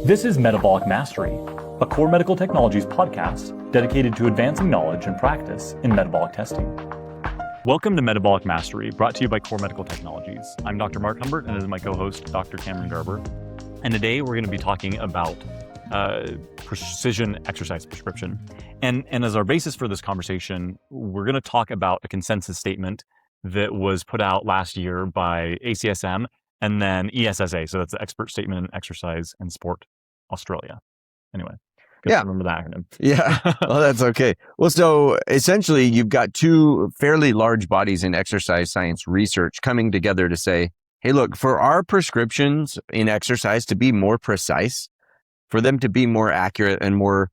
This is Metabolic Mastery, a KORR Medical Technologies podcast dedicated to advancing knowledge and practice in metabolic testing. Welcome to Metabolic Mastery, brought to you by KORR Medical Technologies. I'm Dr. Marc Humbert, and this is my co-host, Dr. Cameron Garber. And today we're going to be talking about precision exercise prescription. And as our basis for this conversation, we're going to talk about a consensus statement that was put out last year by ACSM and then ESSA. So that's the Expert Statement in Exercise and Sport Australia. Anyway, remember that acronym. Yeah, well, that's okay. Well, so essentially you've got two fairly large bodies in exercise science research coming together to say, hey, look, for our prescriptions in exercise to be more precise, for them to be more accurate and more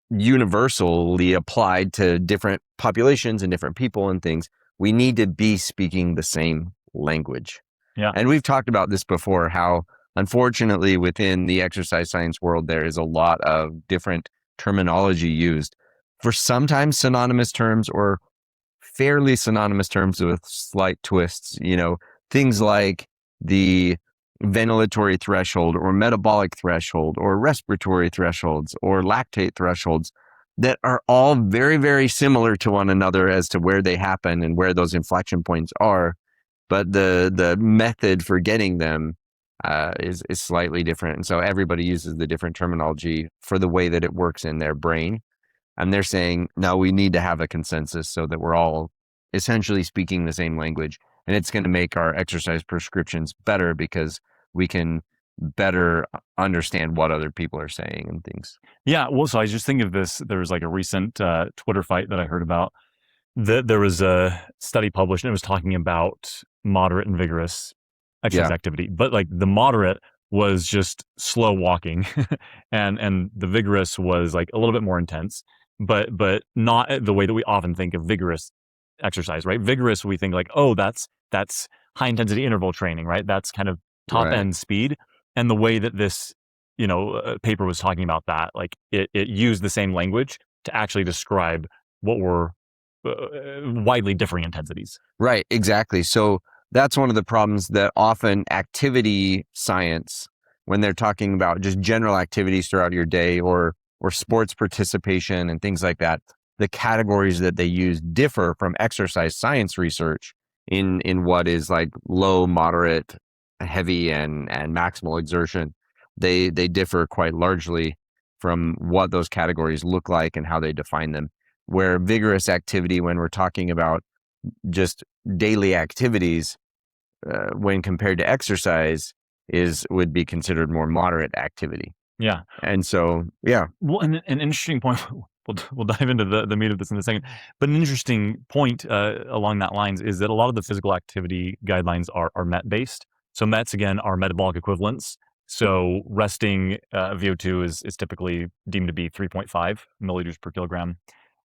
universally applied to different populations and different people and things, we need to be speaking the same language. Yeah. And we've talked about this before, how unfortunately within the exercise science world, there is a lot of different terminology used for sometimes synonymous terms or fairly synonymous terms with slight twists, things like the ventilatory threshold or metabolic threshold or respiratory thresholds or lactate thresholds that are all very, very similar to one another as to where they happen and where those inflection points are. But the method for getting them is slightly different. And so everybody uses the different terminology for the way that it works in their brain. And they're saying, no, we need to have a consensus so that we're all essentially speaking the same language. And it's going to make our exercise prescriptions better because we can better understand what other people are saying and things. Yeah. Well, so I just think of this. There was like a recent Twitter fight that I heard about. There was a study published and it was talking about moderate and vigorous exercise activity, but like the moderate was just slow walking and the vigorous was like a little bit more intense, but not the way that we often think of vigorous exercise, right? Vigorous, we think like, oh, that's high intensity interval training, right? That's kind of top end speed. And the way that this, paper was talking about that, like it used the same language to actually describe what were widely differing intensities. Right, exactly. So that's one of the problems that often activity science, when they're talking about just general activities throughout your day or sports participation and things like that, the categories that they use differ from exercise science research in what is like low, moderate, heavy, and maximal exertion. They differ quite largely from what those categories look like and how they define them. Where vigorous activity, when we're talking about just daily activities, when compared to exercise, would be considered more moderate activity. Yeah. And so, yeah. Well, and an interesting point, we'll dive into the meat of this in a second, but an interesting point along that lines is that a lot of the physical activity guidelines are MET-based. So METs, again, are metabolic equivalents. So resting VO2 is typically deemed to be 3.5 milliliters per kilogram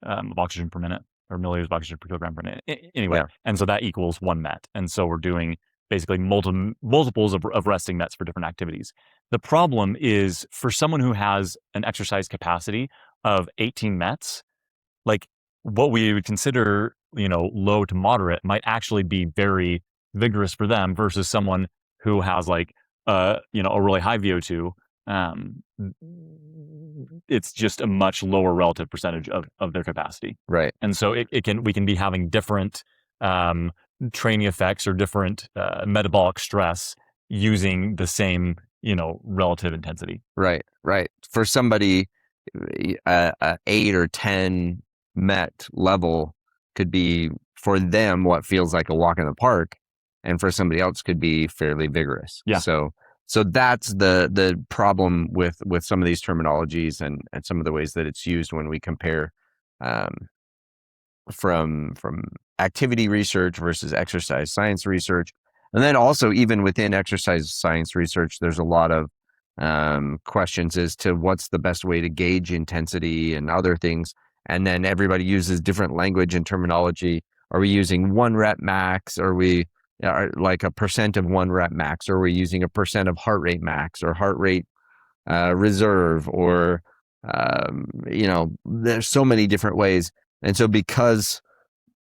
of oxygen per minute, or milliliters of oxygen per kilogram per minute. Anyway, and so that equals one MET. And so we're doing basically multiples of resting METs for different activities. The problem is for someone who has an exercise capacity of 18 METs, like what we would consider, low to moderate might actually be very vigorous for them versus someone who has like, a really high VO2. It's just a much lower relative percentage of their capacity. Right. And so we can be having different training effects or different metabolic stress using the same, relative intensity. Right. For somebody, 8 or 10 MET level could be for them what feels like a walk in the park, and for somebody else could be fairly vigorous. Yeah. So that's the problem with some of these terminologies and some of the ways that it's used when we compare from activity research versus exercise science research. And then also even within exercise science research, there's a lot of questions as to what's the best way to gauge intensity and other things. And then everybody uses different language and terminology. Are we using 1 rep max? Are we like a percent of 1 rep max? Or are we using a percent of heart rate max or heart rate reserve? Or, there's so many different ways. And so because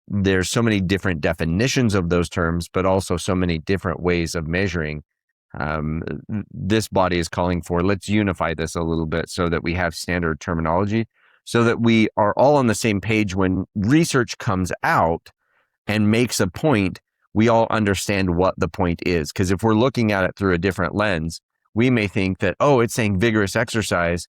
there's so many different definitions of those terms, but also so many different ways of measuring, this body is calling for. Let's unify this a little bit so that we have standard terminology, so that we are all on the same page when research comes out and makes a point, we all understand what the point is. Because if we're looking at it through a different lens, we may think that, oh, it's saying vigorous exercise.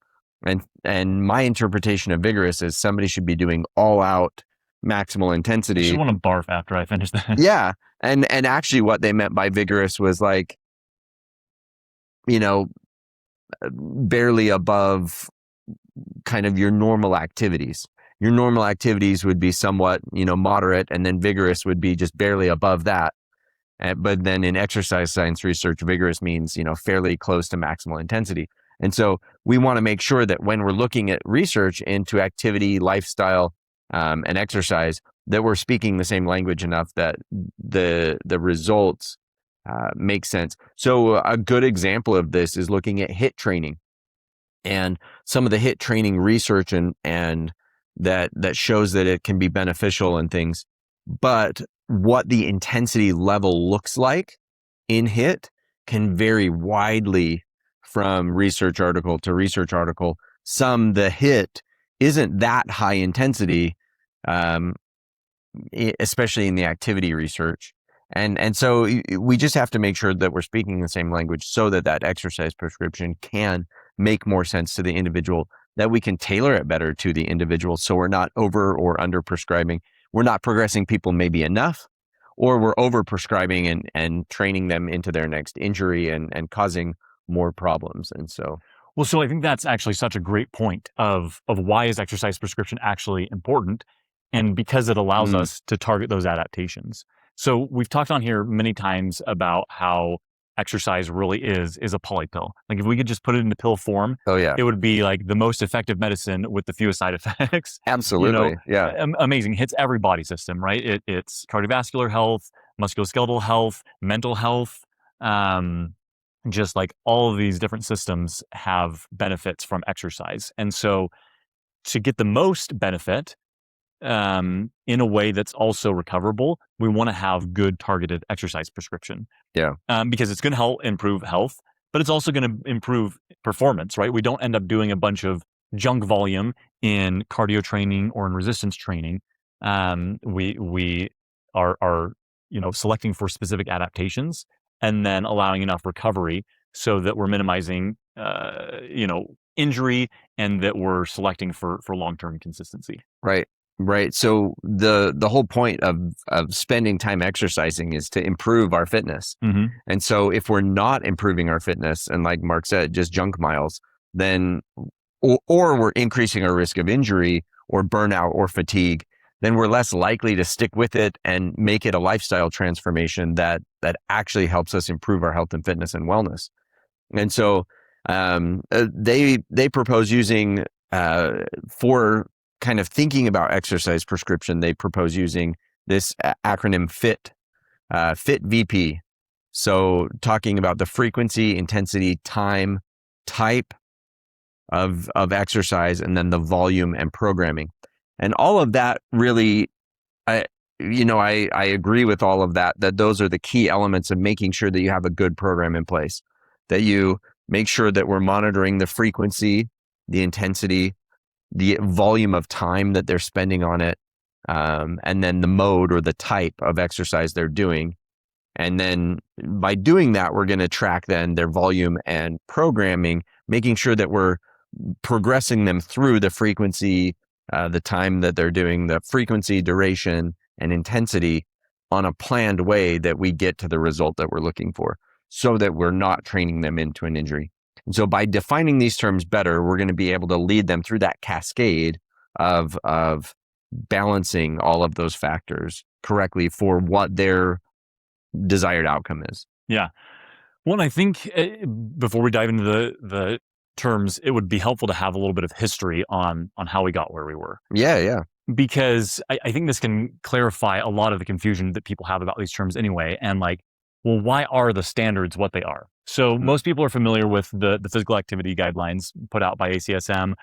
And my interpretation of vigorous is somebody should be doing all out maximal intensity. I just want to barf after I finish that. Yeah. And actually what they meant by vigorous was like, barely above kind of your normal activities. Your normal activities would be somewhat, moderate, and then vigorous would be just barely above that. But then in exercise science research, vigorous means, fairly close to maximal intensity. And so we want to make sure that when we're looking at research into activity, lifestyle, and exercise, that we're speaking the same language enough that the results make sense. So a good example of this is looking at HIIT training, and some of the HIIT training research and that shows that it can be beneficial and things. But what the intensity level looks like in HIIT can vary widely from research article to research article. The HIIT isn't that high intensity, especially in the activity research. And so we just have to make sure that we're speaking the same language so that exercise prescription can make more sense to the individual, that we can tailor it better to the individual. So we're not over or under prescribing. We're not progressing people maybe enough, or we're over prescribing and training them into their next injury and causing more problems. And so, well, so I think that's actually such a great point of why is exercise prescription actually important, and because it allows us to target those adaptations. So we've talked on here many times about how exercise really is a polypill. Like if we could just put it into pill form, it would be like the most effective medicine with the fewest side effects. Absolutely. Amazing. Hits every body system, right? It's cardiovascular health, musculoskeletal health, mental health. Just like all of these different systems have benefits from exercise. And so to get the most benefit, in a way that's also recoverable, we want to have good targeted exercise prescription. Because it's going to help improve health, but it's also going to improve performance, right? We don't end up doing a bunch of junk volume in cardio training or in resistance training. We are selecting for specific adaptations and then allowing enough recovery so that we're minimizing injury, and that we're selecting for long-term consistency. Right. So the whole point of spending time exercising is to improve our fitness. And so if we're not improving our fitness, and like Marc said, just junk miles, then, or we're increasing our risk of injury or burnout or fatigue, then we're less likely to stick with it and make it a lifestyle transformation that actually helps us improve our health and fitness and wellness. And so they propose using, for kind of thinking about exercise prescription, they propose using this acronym FIT, FIT VP. So talking about the frequency, intensity, time, type of exercise, and then the volume and programming. And all of that really, I agree with all of that those are the key elements of making sure that you have a good program in place, that you make sure that we're monitoring the frequency, the intensity, the volume of time that they're spending on it, and then the mode or the type of exercise they're doing. And then by doing that, we're going to track then their volume and programming, making sure that we're progressing them through the frequency, the time that they're doing, the frequency, duration, and intensity on a planned way that we get to the result that we're looking for, so that we're not training them into an injury. And so by defining these terms better, we're going to be able to lead them through that cascade of balancing all of those factors correctly for what their desired outcome is. Yeah. Well, I think before we dive into the terms, it would be helpful to have a little bit of history on how we got where we were. Yeah. Because I think this can clarify a lot of the confusion that people have about these terms anyway. And like, well, why are the standards what they are? So most people are familiar with the physical activity guidelines put out by ACSM,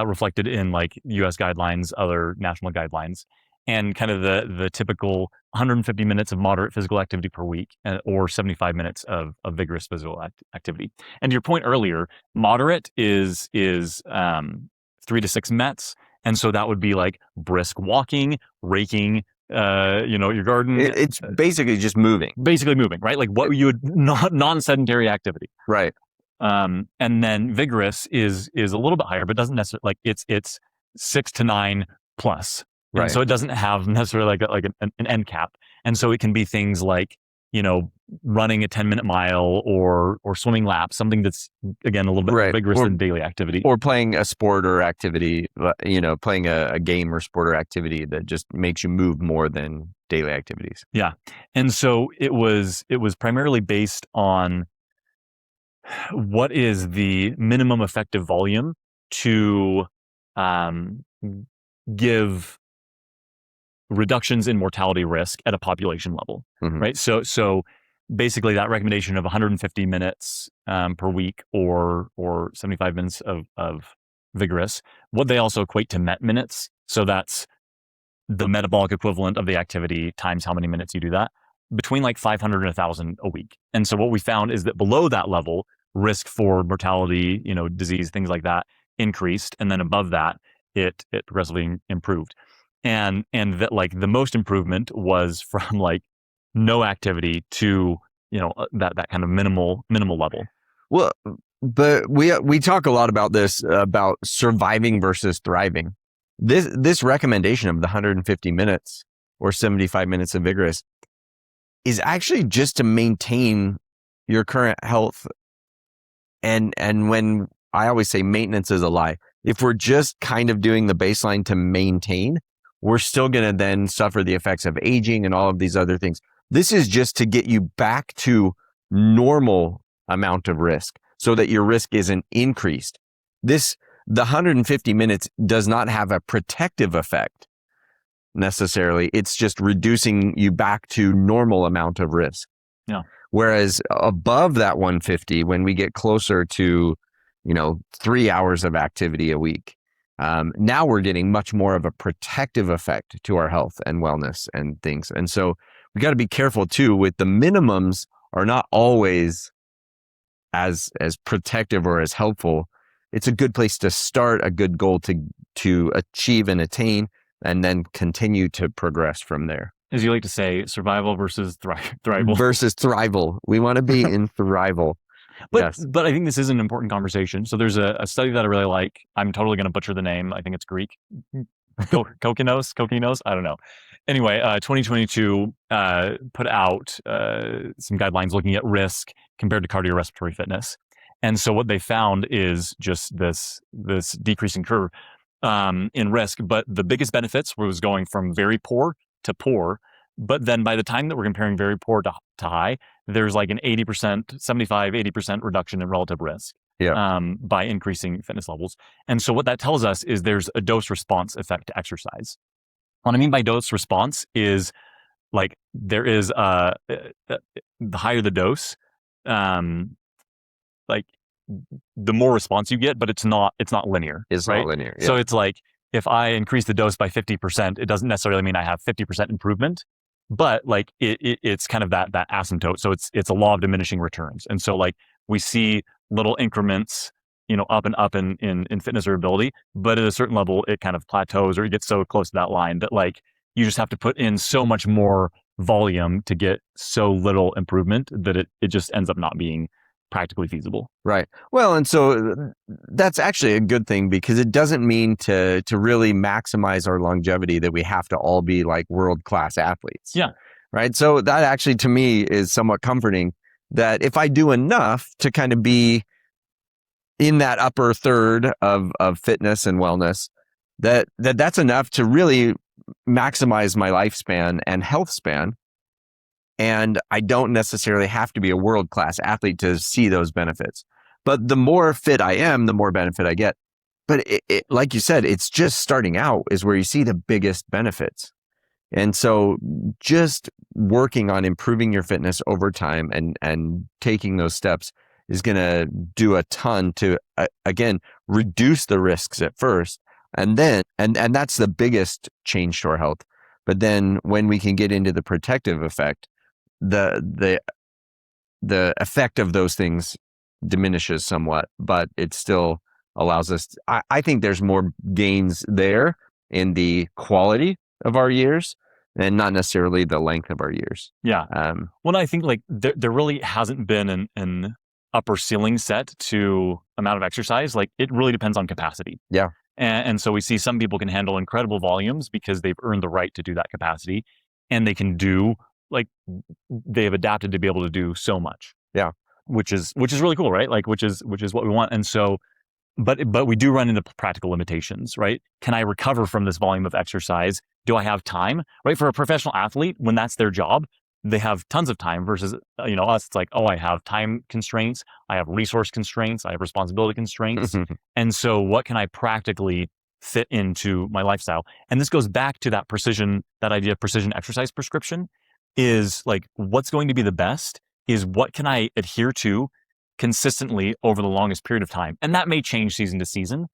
reflected in like US guidelines, other national guidelines. and kind of the typical 150 minutes of moderate physical activity per week, or 75 minutes of vigorous physical activity. And to your point earlier, moderate is 3 to 6 METs. And so that would be like brisk walking, raking, your garden. It's basically just moving. Basically moving, right? Like what you would non-sedentary activity. Right. And then vigorous is a little bit higher, but doesn't necessarily, like it's 6 to 9 plus. Right. And so it doesn't have necessarily like an end cap. And so it can be things like, running a 10-minute mile or swimming laps, something that's, again, a little bit more vigorous than daily activity. Or playing a sport or activity, playing a game or sport or activity that just makes you move more than daily activities. Yeah. And so it was primarily based on what is the minimum effective volume to give reductions in mortality risk at a population level, right? So basically that recommendation of 150 minutes per week or 75 minutes of vigorous, what they also equate to MET minutes. So that's the metabolic equivalent of the activity times how many minutes you do that, between like 500 and 1,000 a week. And so what we found is that below that level, risk for mortality, disease, things like that increased. And then above that, it progressively improved. And that like the most improvement was from like no activity to, that kind of minimal level. Well, but we talk a lot about this, about surviving versus thriving. This recommendation of the 150 minutes or 75 minutes of vigorous is actually just to maintain your current health. And when I always say maintenance is a lie, if we're just kind of doing the baseline to maintain, we're still going to then suffer the effects of aging and all of these other things. This is just to get you back to normal amount of risk so that your risk isn't increased. The 150 minutes does not have a protective effect necessarily. It's just reducing you back to normal amount of risk. Yeah. Whereas above that 150, when we get closer to, 3 hours of activity a week, now we're getting much more of a protective effect to our health and wellness and things. And so we got to be careful too with the minimums are not always as protective or as helpful. It's a good place to start, a good goal to achieve and attain, and then continue to progress from there. As you like to say, survival versus thrival. Versus thrival. We want to be in thrival. But I think this is an important conversation. So there's a study that I really like. I'm totally going to butcher the name. I think it's Greek. Kokinos? I don't know. Anyway, 2022 put out some guidelines looking at risk compared to cardiorespiratory fitness. And so what they found is just this decreasing curve in risk. But the biggest benefits was going from very poor to poor. But then by the time that we're comparing very poor to high, there's like an 80% reduction in relative risk by increasing fitness levels. And so what that tells us is there's a dose response effect to exercise. What I mean by dose response is like there is the higher the dose, like the more response you get, but it's not linear. It's right? not linear. Yeah. So it's like if I increase the dose by 50%, it doesn't necessarily mean I have 50% improvement. But like it's kind of that asymptote. So it's a law of diminishing returns. And so like we see little increments, up and up in fitness or ability, but at a certain level, it kind of plateaus or it gets so close to that line that like you just have to put in so much more volume to get so little improvement that it just ends up not being practically feasible. Right. Well, and so that's actually a good thing because it doesn't mean to really maximize our longevity that we have to all be like world-class athletes. Yeah. Right. So that actually to me is somewhat comforting that if I do enough to kind of be in that upper third of fitness and wellness, that's enough to really maximize my lifespan and health span. And I don't necessarily have to be a world-class athlete to see those benefits. But the more fit I am, the more benefit I get. But it, like you said, it's just starting out is where you see the biggest benefits. And so just working on improving your fitness over time and taking those steps is going to do a ton to, again, reduce the risks at first. And then, and that's the biggest change to our health. But then when we can get into the protective effect, the effect of those things diminishes somewhat, but it still allows us. I think there's more gains there in the quality of our years and not necessarily the length of our years. Yeah. Well, I think like there really hasn't been an upper ceiling set to amount of exercise. Like it really depends on capacity. Yeah. And so we see some people can handle incredible volumes because they've earned the right to do that capacity, and they can do like they've adapted to be able to do so much. Yeah. Which is really cool, right? Like which is what we want. And so but we do run into practical limitations, right? Can I recover from this volume of exercise? Do I have time, right? For a professional athlete, when that's their job, they have tons of time versus, us. It's like, oh, I have time constraints. I have resource constraints. I have responsibility constraints. And so what can I practically fit into my lifestyle? And this goes back to that idea of precision exercise prescription is like, what's going to be the best is what can I adhere to consistently over the longest period of time. And that may change season to season,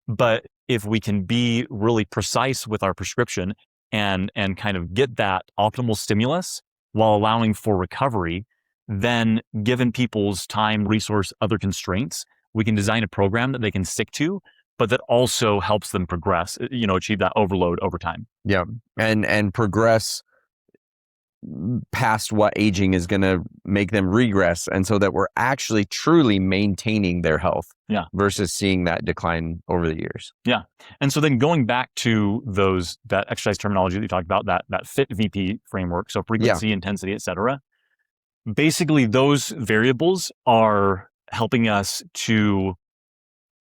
but if we can be really precise with our prescription and kind of get that optimal stimulus while allowing for recovery, then given people's time, resource, other constraints, we can design a program that they can stick to, but that also helps them progress, achieve that overload over time. Yeah. And progress past what aging is going to make them regress, and so that we're actually truly maintaining their health versus seeing that decline over the years. Yeah. And so then going back to that exercise terminology that you talked about, that fit VP framework, so frequency, intensity, et cetera, basically those variables are helping us to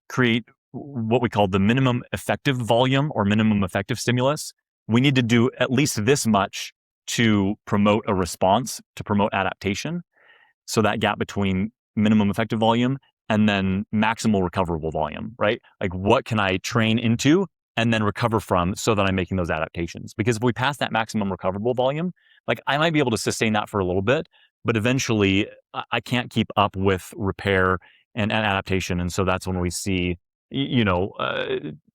create what we call the minimum effective volume or minimum effective stimulus. We need to do at least this much to promote a response, to promote adaptation. So that gap between minimum effective volume and then maximal recoverable volume, right? Like what can I train into and then recover from so that I'm making those adaptations? Because if we pass that maximum recoverable volume, like I might be able to sustain that for a little bit, but eventually I can't keep up with repair and adaptation. And so that's when we see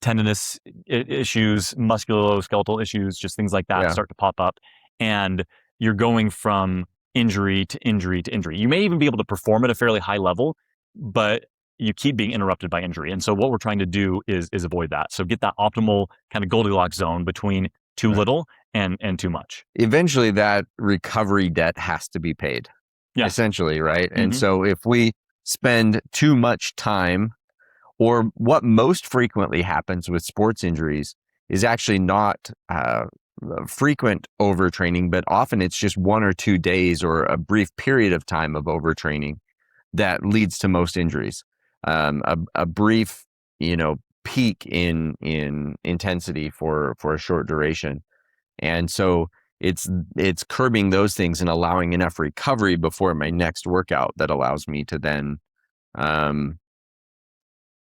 tendinous issues, musculoskeletal issues, just things like that start to pop up. And you're going from injury to injury to injury. You may even be able to perform at a fairly high level, but you keep being interrupted by injury. And so what we're trying to do is avoid that. So get that optimal kind of Goldilocks zone between too little and too much. Eventually that recovery debt has to be paid, essentially, right? And so if we spend too much time, or what most frequently happens with sports injuries is actually not frequent overtraining, but often it's just 1 or 2 days or a brief period of time of overtraining that leads to most injuries. A brief, peak in intensity for a short duration. And so it's curbing those things and allowing enough recovery before my next workout that allows me to then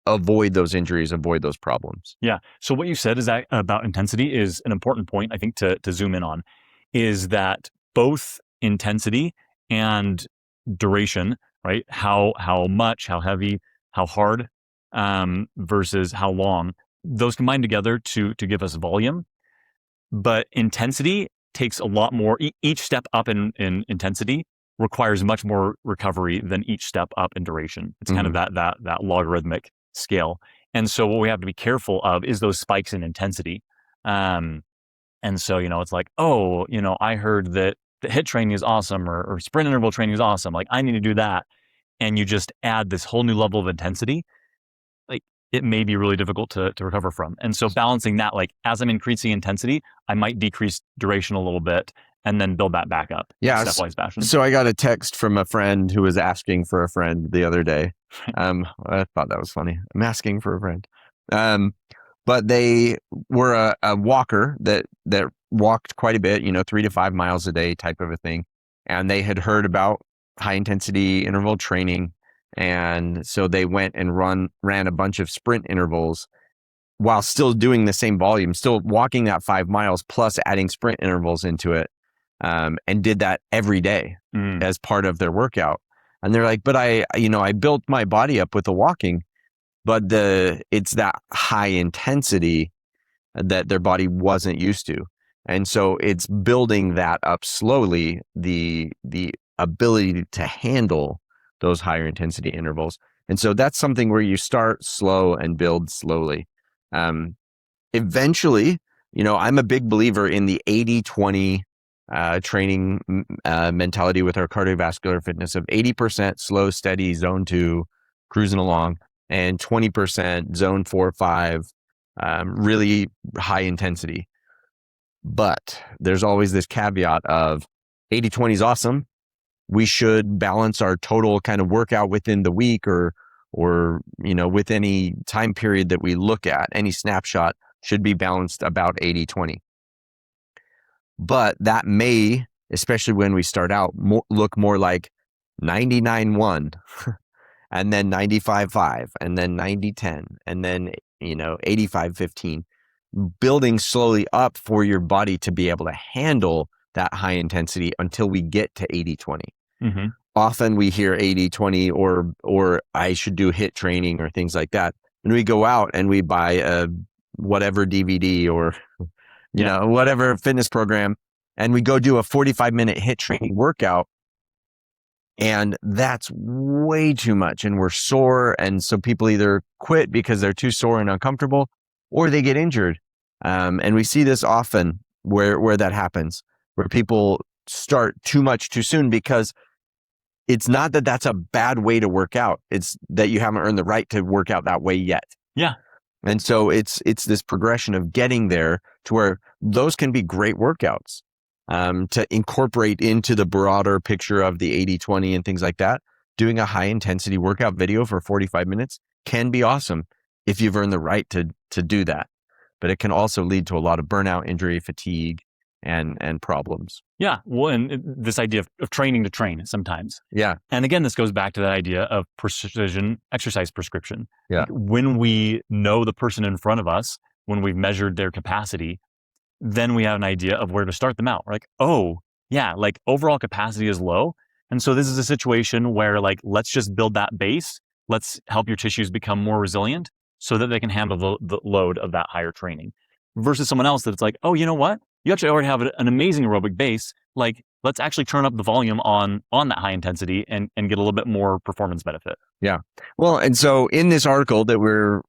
avoid those injuries, avoid those problems. Yeah. So what you said is that about intensity is an important point, I think, to zoom in on, is that both intensity and duration, right? How much, how heavy, how hard, versus how long, those combine together to give us volume. But intensity takes a lot more. Each step up in intensity requires much more recovery than each step up in duration. It's kind of that logarithmic scale. And so what we have to be careful of is those spikes in intensity. And so, it's like, I heard that the HIIT training is awesome or sprint interval training is awesome. Like I need to do that. And you just add this whole new level of intensity. Like it may be really difficult to recover from. And so balancing that, like as I'm increasing intensity, I might decrease duration a little bit and then build that back up. Yeah. Stepwise fashion. So I got a text from a friend who was asking for a friend the other day. I thought that was funny. I'm asking for a friend. But they were a walker that walked quite a bit, 3 to 5 miles a day type of a thing. And they had heard about high intensity interval training. And so they went and ran a bunch of sprint intervals while still doing the same volume, still walking that 5 miles plus adding sprint intervals into it. And did that every day as part of their workout. And they're like, but I built my body up with the walking, but it's that high intensity that their body wasn't used to. And so it's building that up slowly, the ability to handle those higher intensity intervals. And so that's something where you start slow and build slowly. Eventually, I'm a big believer in the 80-20 training mentality with our cardiovascular fitness of 80% slow, steady, zone 2, cruising along, and 20% zone 4, 5, really high intensity. But there's always this caveat of 80-20 is awesome. We should balance our total kind of workout within the week or with any time period that we look at, any snapshot should be balanced about 80-20. But that may, especially when we start out, look more like 99-1 and then 95-5 and then 90-10 and then 85-15, building slowly up for your body to be able to handle that high intensity until we get to 80-20. Mm-hmm. Often we hear 80-20 or I should do HIIT training or things like that. And we go out and we buy a whatever DVD or whatever fitness program, and we go do a 45-minute HIIT training workout. And that's way too much. And we're sore. And so people either quit because they're too sore and uncomfortable, or they get injured. And we see this often where that happens, where people start too much too soon, because it's not that that's a bad way to work out. It's that you haven't earned the right to work out that way yet. Yeah. And so it's this progression of getting there to where those can be great workouts to incorporate into the broader picture of the 80-20 and things like that. Doing a high intensity workout video for 45 minutes can be awesome if you've earned the right to do that. But it can also lead to a lot of burnout, injury, fatigue, and problems. Yeah. Well, and this idea of training to train sometimes. Yeah. And again, this goes back to that idea of precision exercise prescription. Yeah. When we know the person in front of us, when we've measured their capacity, then we have an idea of where to start them out. We're like, oh, yeah, like overall capacity is low. And so this is a situation where let's just build that base. Let's help your tissues become more resilient so that they can handle the load of that higher training. Versus someone else that's like, oh, you know what? You actually already have an amazing aerobic base. Let's actually turn up the volume on that high intensity and get a little bit more performance benefit. Yeah. Well, and so in this article that we're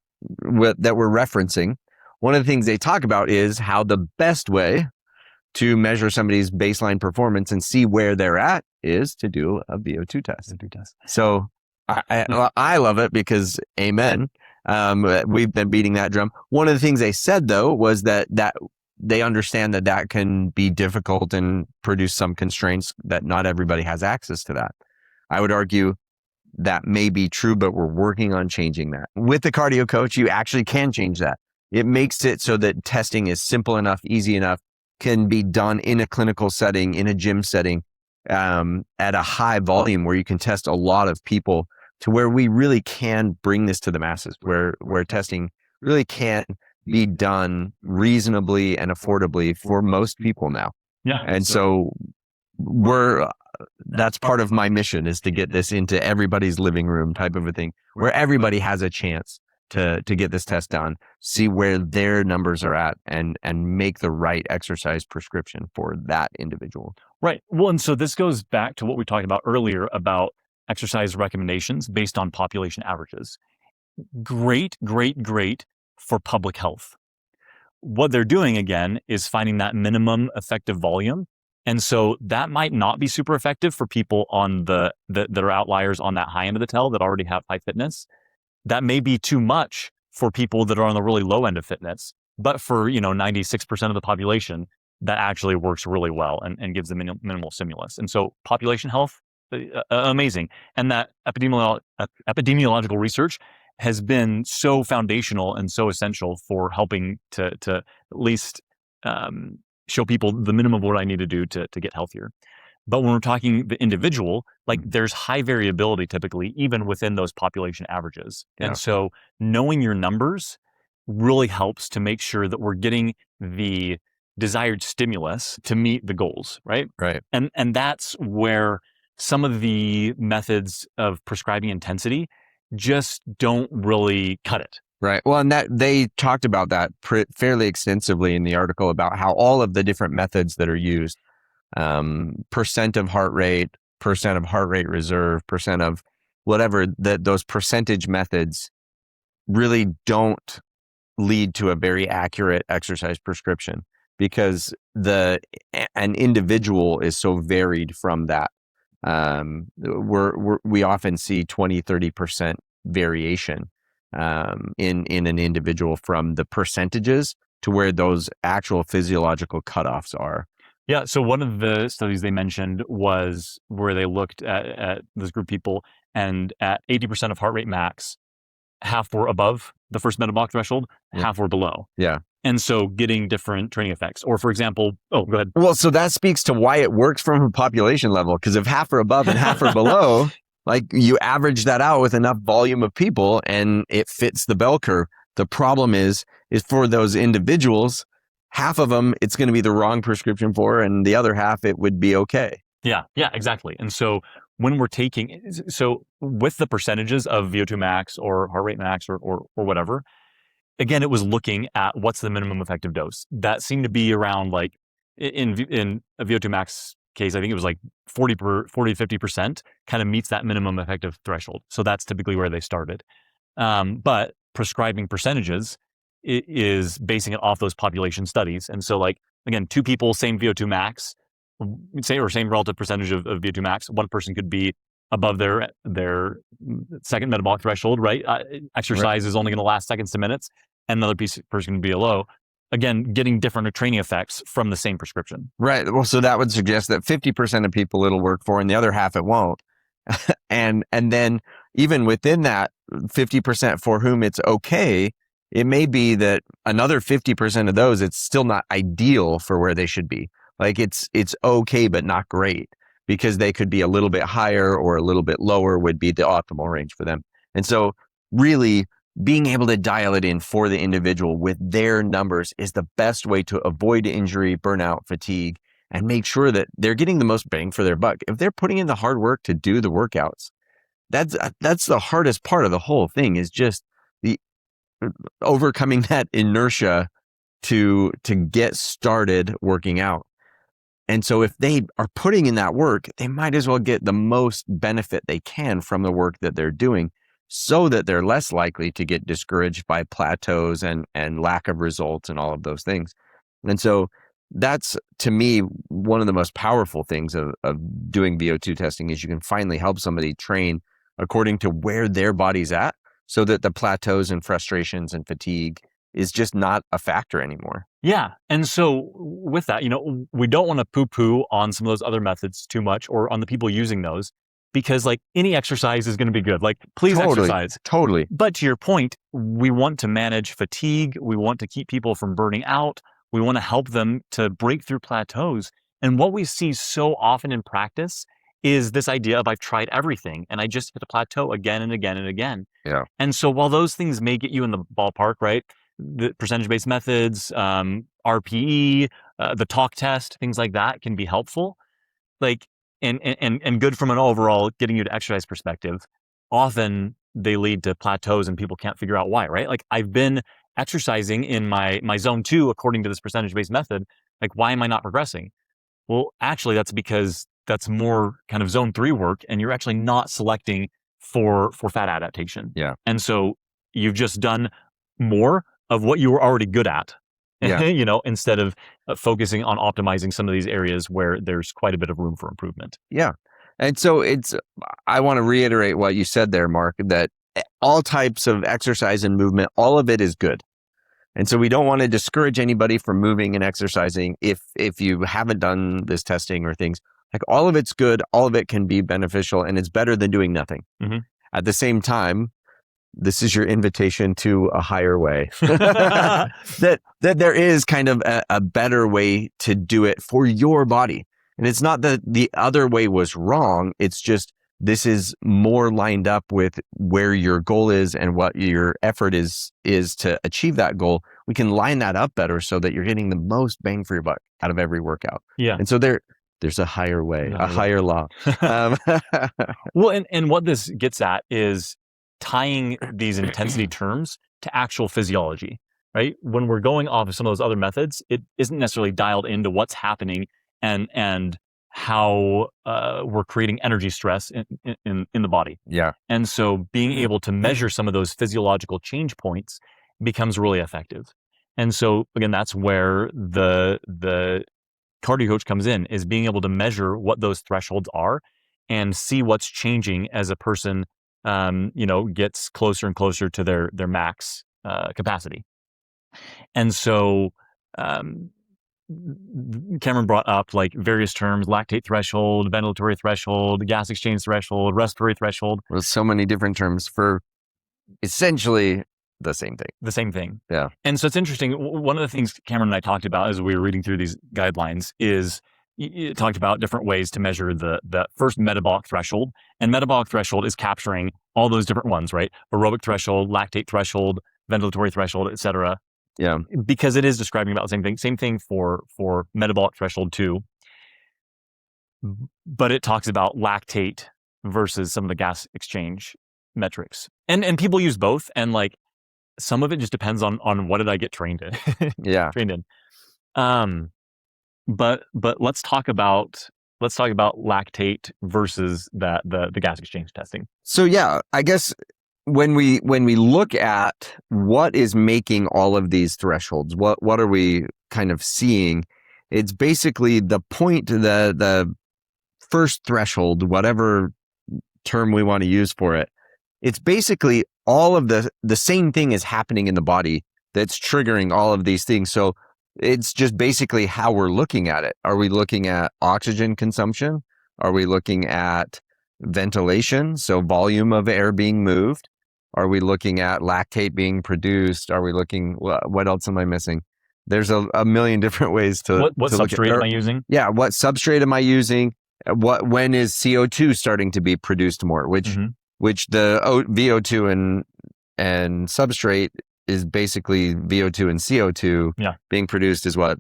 referencing, one of the things they talk about is how the best way to measure somebody's baseline performance and see where they're at is to do a VO2 test. So I love it because amen. We've been beating that drum. One of the things they said though was that they understand that can be difficult and produce some constraints, that not everybody has access to that. I would argue that may be true, but we're working on changing that. With the cardio coach, you actually can change that. It makes it so that testing is simple enough, easy enough, can be done in a clinical setting, in a gym setting, at a high volume where you can test a lot of people, to where we really can bring this to the masses, where testing really can be done reasonably and affordably for most people now. Yeah. And so that's part of my mission, is to get this into everybody's living room type of a thing, where everybody has a chance to get this test done, see where their numbers are at, and make the right exercise prescription for that individual. Right. Well, and so this goes back to what we talked about earlier about exercise recommendations based on population averages. Great for public health. What they're doing again is finding that minimum effective volume. And so that might not be super effective for people on that are outliers on that high end of the tail that already have high fitness. That may be too much for people that are on the really low end of fitness. But for 96% of the population, that actually works really well and gives them minimal stimulus. And so population health, amazing. And that epidemiological research has been so foundational and so essential for helping to at least show people the minimum of what I need to do to get healthier. But when we're talking the individual, there's high variability typically, even within those population averages. Yeah. And so knowing your numbers really helps to make sure that we're getting the desired stimulus to meet the goals, right? Right. And that's where some of the methods of prescribing intensity just don't really cut it. Right. Well, and that they talked about that fairly extensively in the article about how all of the different methods that are used, percent of heart rate, percent of heart rate reserve, percent of whatever, that those percentage methods really don't lead to a very accurate exercise prescription, because an individual is so varied from that. We often see 20-30% variation in an individual from the percentages to where those actual physiological cutoffs are. Yeah. So one of the studies they mentioned was where they looked at this group of people, and at 80% of heart rate max, half were above the first metabolic threshold, half were below. Yeah. And so getting different training effects. Or for example, go ahead. Well, so that speaks to why it works from a population level, because if half are above and half are below, like you average that out with enough volume of people and it fits the bell curve. The problem is for those individuals, half of them, it's going to be the wrong prescription for, and the other half, it would be okay. Yeah, exactly. And so when we're so with the percentages of VO2 max or heart rate max or whatever, again, it was looking at what's the minimum effective dose. That seemed to be around, like, in a VO2 max case, I think it was like 40 to 50% kind of meets that minimum effective threshold. So that's typically where they started. But prescribing percentages is basing it off those population studies. And so, like, again, two people, same VO2 max, same relative percentage of VO2 max. One person could be above their second metabolic threshold, right? Exercise is only going to last seconds to minutes. And another person can be below. Again, getting different training effects from the same prescription. Right. Well, so that would suggest that 50% of people it'll work for, and the other half it won't. and then even within that 50% for whom it's okay, it may be that another 50% of those, it's still not ideal for where they should be. Like it's okay, but not great, because they could be a little bit higher or a little bit lower would be the optimal range for them. And so really being able to dial it in for the individual with their numbers is the best way to avoid injury, burnout, fatigue, and make sure that they're getting the most bang for their buck. If they're putting in the hard work to do the workouts, that's the hardest part of the whole thing, is just the overcoming that inertia to get started working out. And so if they are putting in that work, they might as well get the most benefit they can from the work that they're doing, so that they're less likely to get discouraged by plateaus and lack of results and all of those things. And so that's, to me, one of the most powerful things of doing VO2 testing, is you can finally help somebody train according to where their body's at, so that the plateaus and frustrations and fatigue is just not a factor anymore. Yeah. And so with that, we don't want to poo-poo on some of those other methods too much, or on the people using those, because, like, any exercise is going to be good. Like, please exercise. Totally. But to your point, we want to manage fatigue. We want to keep people from burning out. We want to help them to break through plateaus. And what we see so often in practice is this idea of, I've tried everything and I just hit a plateau again and again and again. Yeah. And so while those things may get you in the ballpark, right? The percentage-based methods, RPE, the talk test, things like that can be helpful, like, and good from an overall getting you to exercise perspective. Often they lead to plateaus and people can't figure out why, right? Like, I've been exercising in my zone 2 according to this percentage-based method. Like, why am I not progressing? Well, actually, that's because that's more kind of zone 3 work, and you're actually not selecting for fat adaptation. Yeah. And so you've just done more of what you were already good at, instead of focusing on optimizing some of these areas where there's quite a bit of room for improvement. Yeah. And so I want to reiterate what you said there, Mark, that all types of exercise and movement, all of it is good. And so we don't want to discourage anybody from moving and exercising if you haven't done this testing or things. Like, all of it's good, all of it can be beneficial, and it's better than doing nothing. Mm-hmm. At the same time, this is your invitation to a higher way. that there is kind of a better way to do it for your body. And it's not that the other way was wrong. It's just, this is more lined up with where your goal is and what your effort is to achieve that goal. We can line that up better so that you're getting the most bang for your buck out of every workout. Yeah. And so there's a higher way, a higher law. Well, and what this gets at is tying these intensity terms to actual physiology, right? When we're going off of some of those other methods, it isn't necessarily dialed into what's happening and how we're creating energy stress in the body. Yeah. And so being able to measure some of those physiological change points becomes really effective. And so again, that's where the cardio coach comes in, is being able to measure what those thresholds are and see what's changing as a person gets closer and closer to their max capacity. And so Cameron brought up like various terms: lactate threshold, ventilatory threshold, gas exchange threshold, respiratory threshold. With so many different terms for essentially the same thing. The same thing. Yeah. And so it's interesting. One of the things Cameron and I talked about as we were reading through these guidelines is you talked about different ways to measure the first metabolic threshold. And metabolic threshold is capturing all those different ones, right? Aerobic threshold, lactate threshold, ventilatory threshold, et cetera. Yeah. Because it is describing about the same thing. Same thing for metabolic threshold too. But it talks about lactate versus some of the gas exchange metrics. And people use both, and like some of it just depends on what did I get trained in. Yeah. Trained in. But let's talk about lactate versus the gas exchange testing. So yeah, I guess when we look at what is making all of these thresholds, what are we kind of seeing? It's basically the point, the first threshold, whatever term we want to use for it. It's basically all of the same thing is happening in the body that's triggering all of these things. So it's just basically how we're looking at it. Are we looking at oxygen consumption? Are we looking at ventilation? So volume of air being moved? Are we looking at lactate being produced? Are we looking, what else am I missing? There's a million different ways to what to look substrate at, am I using? Yeah, what substrate am I using? When is CO2 starting to be produced more? Which the VO2 and substrate is basically VO2 and CO2 being produced is what.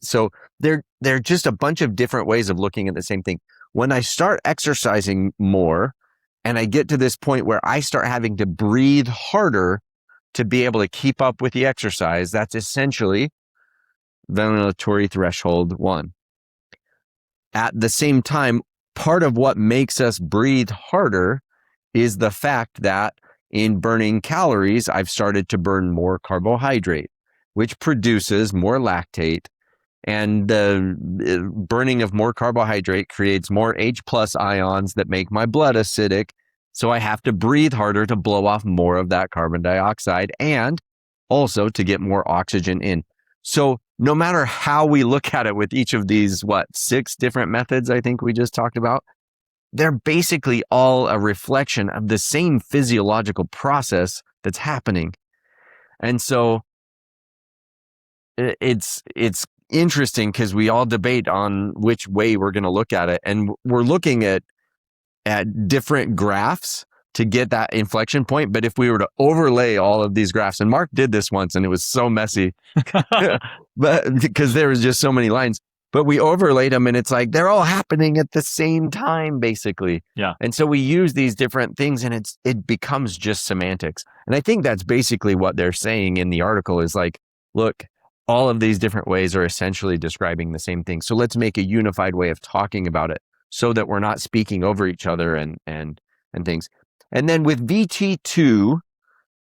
So they're just a bunch of different ways of looking at the same thing. When I start exercising more and I get to this point where I start having to breathe harder to be able to keep up with the exercise, that's essentially ventilatory threshold 1. At the same time, part of what makes us breathe harder is the fact that in burning calories, I've started to burn more carbohydrate, which produces more lactate. And the burning of more carbohydrate creates more H+ ions that make my blood acidic. So I have to breathe harder to blow off more of that carbon dioxide and also to get more oxygen in. So no matter how we look at it with each of these, 6 different methods I think we just talked about, they're basically all a reflection of the same physiological process that's happening. And so it's interesting because we all debate on which way we're going to look at it. And we're looking at different graphs to get that inflection point. But if we were to overlay all of these graphs, and Mark did this once and it was so messy, but because there was just so many lines, but we overlaid them and it's like, they're all happening at the same time, basically. Yeah. And so we use these different things and it becomes just semantics. And I think that's basically what they're saying in the article is like, look, all of these different ways are essentially describing the same thing. So let's make a unified way of talking about it so that we're not speaking over each other and things. And then with VT2,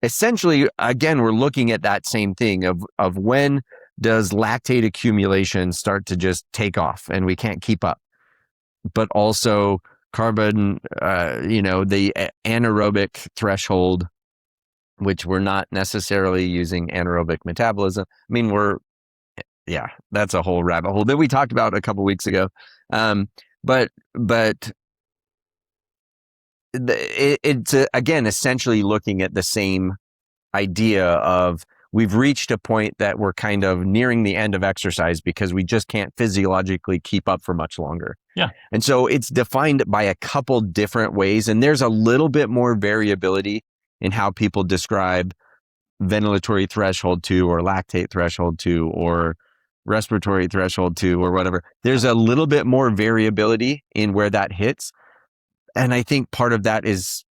essentially, again, we're looking at that same thing of when does lactate accumulation start to just take off and we can't keep up. But also carbon, the anaerobic threshold, which we're not necessarily using anaerobic metabolism. I mean, that's a whole rabbit hole that we talked about a couple weeks ago. But it's again, essentially looking at the same idea of we've reached a point that we're kind of nearing the end of exercise because we just can't physiologically keep up for much longer. Yeah. And so it's defined by a couple different ways. And there's a little bit more variability in how people describe ventilatory threshold 2 or lactate threshold 2 or respiratory threshold 2 or whatever. There's a little bit more variability in where that hits. And I think part of that is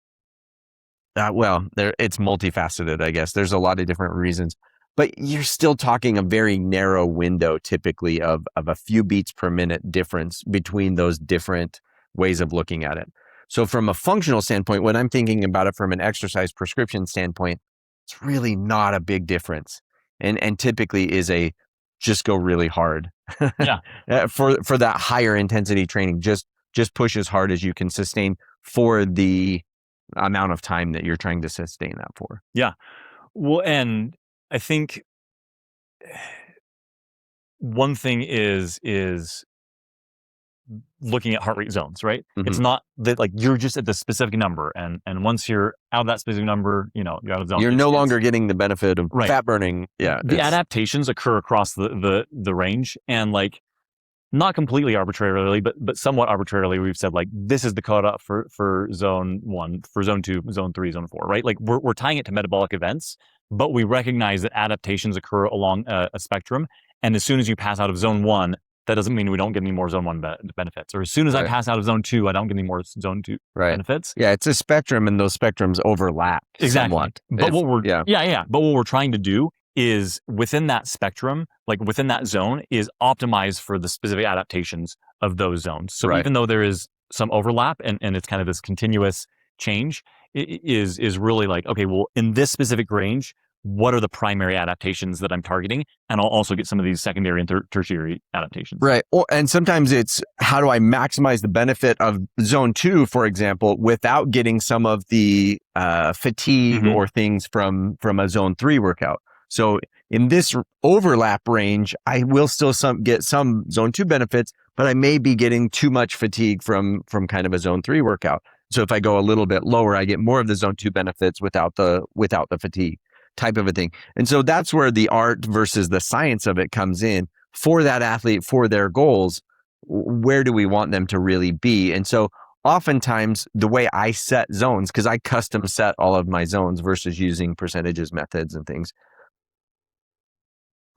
It's multifaceted, I guess. There's a lot of different reasons, but you're still talking a very narrow window, typically of a few beats per minute difference between those different ways of looking at it. So from a functional standpoint, when I'm thinking about it from an exercise prescription standpoint, it's really not a big difference, and typically is a just go really hard. Yeah. For that higher intensity training, just push as hard as you can sustain for the amount of time that you're trying to sustain that for. Yeah. Well, and I think one thing is looking at heart rate zones, right? Mm-hmm. It's not that like you're just at the specific number, and once you're out of that specific number, you're out of the zone. You're no longer getting the benefit of fat burning. Yeah. The adaptations occur across the range, and like not completely arbitrarily, but somewhat arbitrarily, we've said like this is the cutoff for zone 1, for zone 2, zone 3, zone 4, right? Like we're tying it to metabolic events, but we recognize that adaptations occur along a spectrum, and as soon as you pass out of zone 1, that doesn't mean we don't get any more zone 1 benefits. Or as soon as I pass out of zone 2, I don't get any more zone 2 benefits. Yeah, it's a spectrum, and those spectrums overlap somewhat. But what we're trying to do is within that spectrum, like within that zone, is optimized for the specific adaptations of those zones. So even though there is some overlap and it's kind of this continuous change, it is really like, okay, well, in this specific range, what are the primary adaptations that I'm targeting? And I'll also get some of these secondary and tertiary adaptations. Right. And sometimes it's how do I maximize the benefit of zone 2, for example, without getting some of the fatigue or things from a zone 3 workout. So in this overlap range, I will still get some zone 2 benefits, but I may be getting too much fatigue from kind of a zone 3 workout. So if I go a little bit lower, I get more of the zone 2 benefits without the fatigue type of a thing. And so that's where the art versus the science of it comes in for that athlete, for their goals. Where do we want them to really be? And so oftentimes the way I set zones, because I custom set all of my zones versus using percentages methods and things,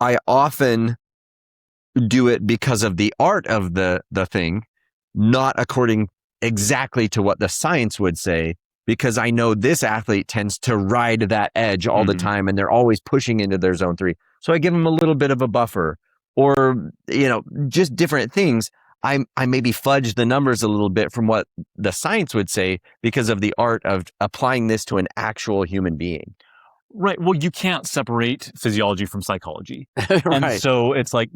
I often do it because of the art of the thing, not according exactly to what the science would say, because I know this athlete tends to ride that edge all the time and they're always pushing into their zone 3. So I give them a little bit of a buffer, or, just different things. I maybe fudge the numbers a little bit from what the science would say because of the art of applying this to an actual human being. Right. Well, you can't separate physiology from psychology. And so it's like,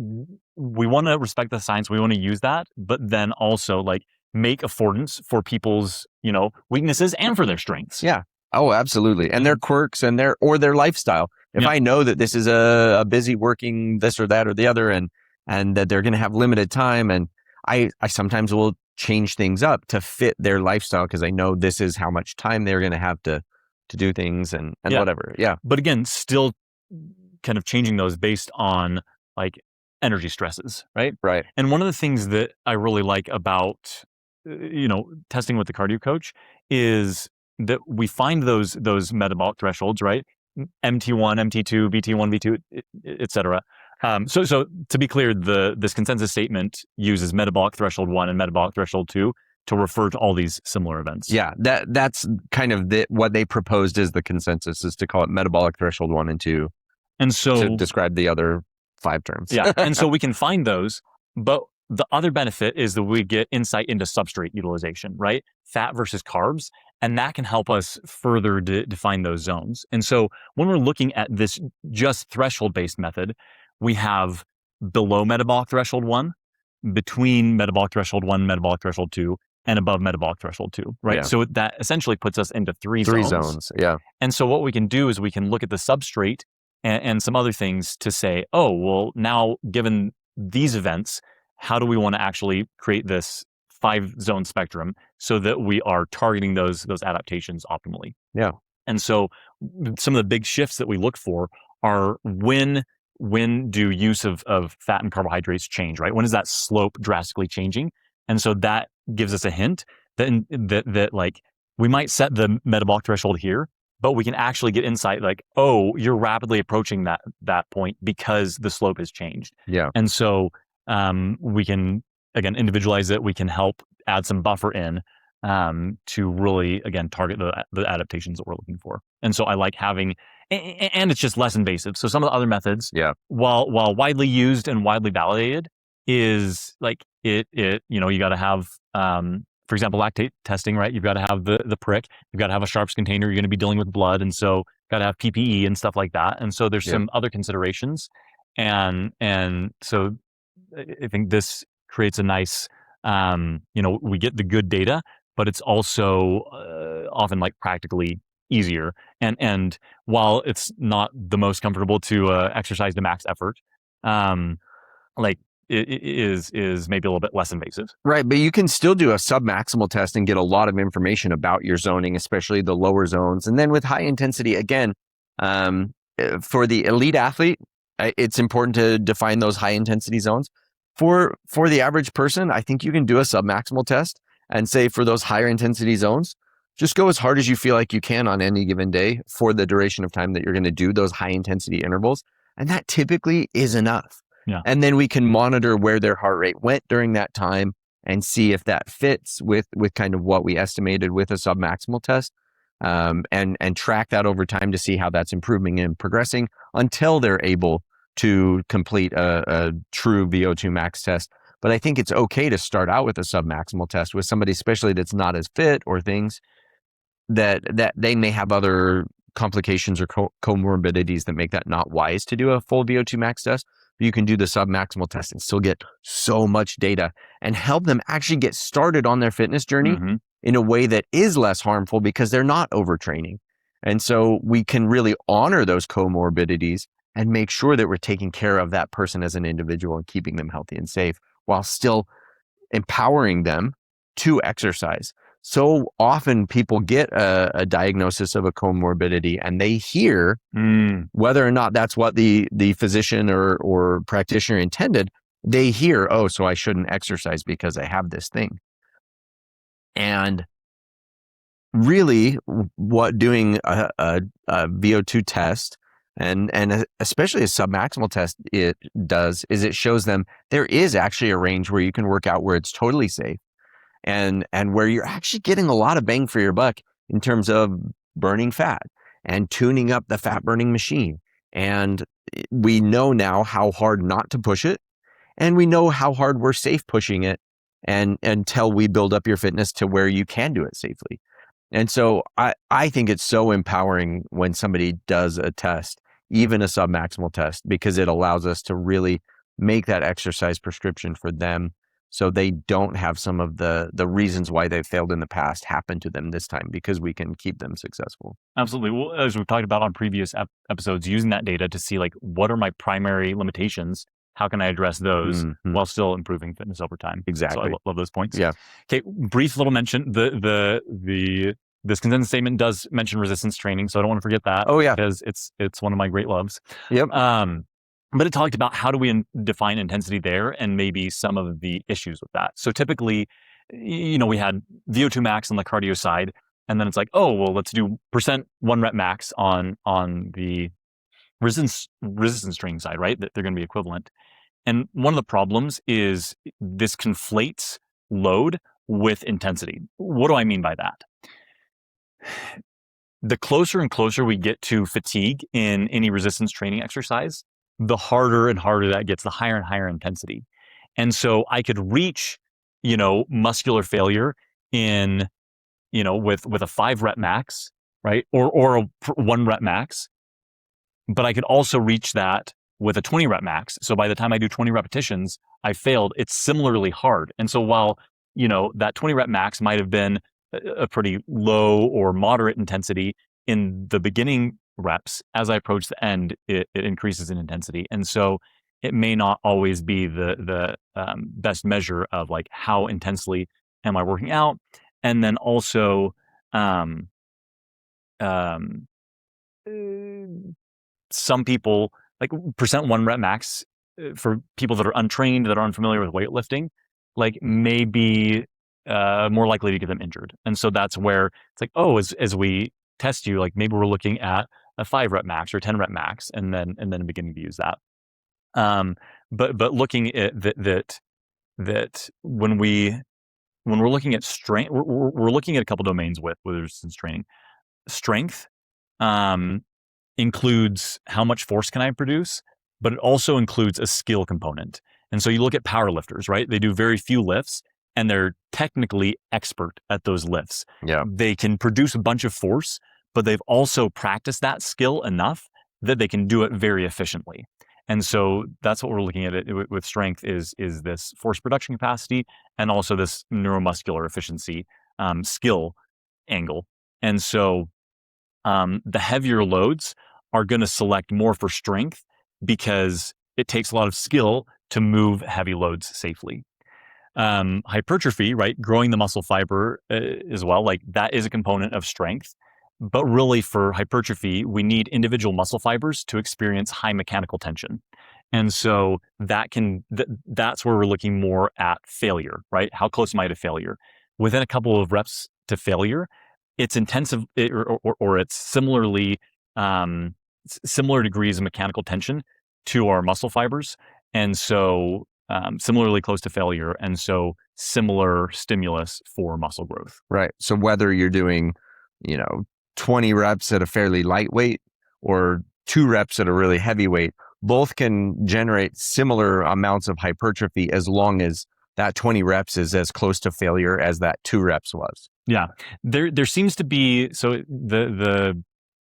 we want to respect the science. We want to use that, but then also like make affordance for people's, weaknesses and for their strengths. Yeah. Oh, absolutely. And their quirks and their lifestyle. If I know that this is a busy working this or that or the other, and that they're going to have limited time, and I sometimes will change things up to fit their lifestyle because I know this is how much time they're going to have to do things and whatever. Yeah. But again, still kind of changing those based on like energy stresses, right? Right. And one of the things that I really like about, testing with the cardio coach is that we find those metabolic thresholds, right? MT1, MT2, VT1, V2, et cetera. So to be clear, this consensus statement uses metabolic threshold 1 and metabolic threshold 2 to refer to all these similar events. Yeah, that's kind of what they proposed as the consensus, is to call it metabolic threshold 1 and 2. And so to describe the other 5 terms. Yeah. And so we can find those, but the other benefit is that we get insight into substrate utilization, right? Fat versus carbs. And that can help us further define those zones. And so when we're looking at this just threshold-based method, we have below metabolic threshold 1, between metabolic threshold 1, metabolic threshold 2, and above metabolic threshold 2, right? Yeah. So that essentially puts us into three zones. Yeah. And so what we can do is we can look at the substrate and some other things to say, oh, well, now given these events, how do we want to actually create this 5-zone spectrum so that we are targeting those adaptations optimally? Yeah. And so some of the big shifts that we look for are when do use of fat and carbohydrates change, right? When is that slope drastically changing? And so that gives us a hint that like we might set the metabolic threshold here, but we can actually get insight like, oh, you're rapidly approaching that point because the slope has changed. Yeah. And so we can, again, individualize it. We can help add some buffer in. to really, again, target the adaptations that we're looking for. And so I like having, and it's just less invasive. So some of the other methods, while widely used and widely validated, is like you got to have, for example, lactate testing, right? You've got to have the prick, you've got to have a sharps container, you're going to be dealing with blood, and so got to have PPE and stuff like that. And so there's some other considerations, and so I think this creates a nice, we get the good data, but it's also often like practically easier. And while it's not the most comfortable to exercise to max effort, like it is maybe a little bit less invasive. Right, but you can still do a submaximal test and get a lot of information about your zoning, especially the lower zones. And then with high intensity, again, for the elite athlete, it's important to define those high intensity zones. For the average person, I think you can do a submaximal test and say for those higher intensity zones, just go as hard as you feel like you can on any given day for the duration of time that you're going to do those high intensity intervals. And that typically is enough. Yeah. And then we can monitor where their heart rate went during that time and see if that fits with kind of what we estimated with a submaximal test, and track that over time to see how that's improving and progressing until they're able to complete a true VO2 max test. But I think it's okay to start out with a submaximal test with somebody, especially that's not as fit or things that they may have other complications or comorbidities that make that not wise to do a full VO2 max test. But you can do the submaximal test and still get so much data and help them actually get started on their fitness journey in a way that is less harmful because they're not overtraining. And so we can really honor those comorbidities and make sure that we're taking care of that person as an individual and keeping them healthy and safe while still empowering them to exercise. So often people get a diagnosis of a comorbidity and they hear whether or not that's what the physician or practitioner intended, they hear, oh, so I shouldn't exercise because I have this thing. And really what doing a VO2 test and especially a submaximal test it does is it shows them there is actually a range where you can work out where it's totally safe and where you're actually getting a lot of bang for your buck in terms of burning fat and tuning up the fat burning machine. And we know now how hard not to push it, and we know how hard we're safe pushing it, and until we build up your fitness to where you can do it safely. And so I think it's so empowering when somebody does a test, even a submaximal test, because it allows us to really make that exercise prescription for them so they don't have some of the reasons why they've failed in the past happen to them this time, because we can keep them successful. Absolutely. Well, as we've talked about on previous episodes, using that data to see like, what are my primary limitations? How can I address those while still improving fitness over time? Exactly. So I love those points. Yeah. Okay. Brief little mention. This consensus statement does mention resistance training, so I don't want to forget that. Oh yeah, because it's one of my great loves. Yep. But it talked about how do we define intensity there, and maybe some of the issues with that. So typically, we had VO2 max on the cardio side, and then it's like, oh well, let's do % 1 rep max on the resistance training side, right? That they're going to be equivalent. And one of the problems is this conflates load with intensity. What do I mean by that? The closer and closer we get to fatigue in any resistance training exercise, the harder and harder that gets, the higher and higher intensity. And so I could reach, muscular failure in, with a 5 rep max, right? Or a 1 rep max. But I could also reach that with a 20 rep max. So by the time I do 20 repetitions, I failed. It's similarly hard. And so while, that 20 rep max might have been a pretty low or moderate intensity in the beginning reps, as I approach the end, it increases in intensity. And so it may not always be the best measure of like how intensely am I working out. And then also, some people like % 1 rep max for people that are untrained, that are unfamiliar with weightlifting, like may be more likely to get them injured. And so that's where it's like, oh, as we test you, like maybe we're looking at a 5 rep max or 10 rep max, and then beginning to use that. But looking at that when we when we're looking at strength, we're looking at a couple domains with resistance training. Strength includes how much force can I produce, but it also includes a skill component. And so you look at power lifters, right? They do very few lifts and they're technically expert at those lifts. Yeah. They can produce a bunch of force, but they've also practiced that skill enough that they can do it very efficiently. And so that's what we're looking at it with strength is this force production capacity and also this neuromuscular efficiency skill angle. And so the heavier loads are going to select more for strength because it takes a lot of skill to move heavy loads safely. Hypertrophy, right? Growing the muscle fiber as well, like that is a component of strength. But really for hypertrophy, we need individual muscle fibers to experience high mechanical tension. And so that's where we're looking more at failure, right? How close am I to failure? Within a couple of reps to failure, it's intensive or it's similarly similar degrees of mechanical tension to our muscle fibers. And so similarly close to failure. And so similar stimulus for muscle growth. Right. So whether you're doing, 20 reps at a fairly lightweight or 2 reps at a really heavy weight, both can generate similar amounts of hypertrophy as long as that 20 reps is as close to failure as that 2 reps was. Yeah. There seems to be, so the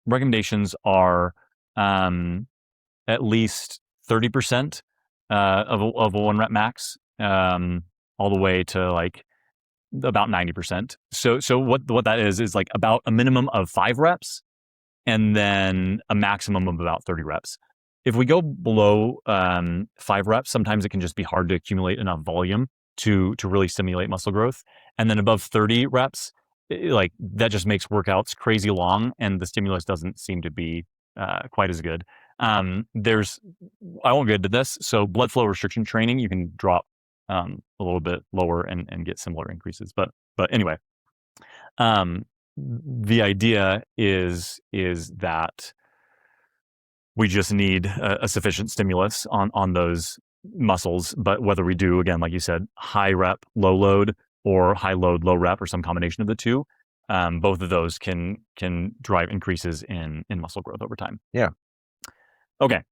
recommendations are at least 30% of a 1 rep max, all the way to like about 90%. So what that is like about a minimum of 5 reps and then a maximum of about 30 reps. If we go below 5 reps, sometimes it can just be hard to accumulate enough volume to really stimulate muscle growth. And then above 30 reps, like that just makes workouts crazy long and the stimulus doesn't seem to be quite as good. I won't get into this. So blood flow restriction training, you can drop a little bit lower and get similar increases. But anyway, the idea is that we just need a sufficient stimulus on those muscles. But whether we do, again, like you said, high rep, low load, or high load, low rep, or some combination of the two, both of those can drive increases in muscle growth over time. Yeah. Okay.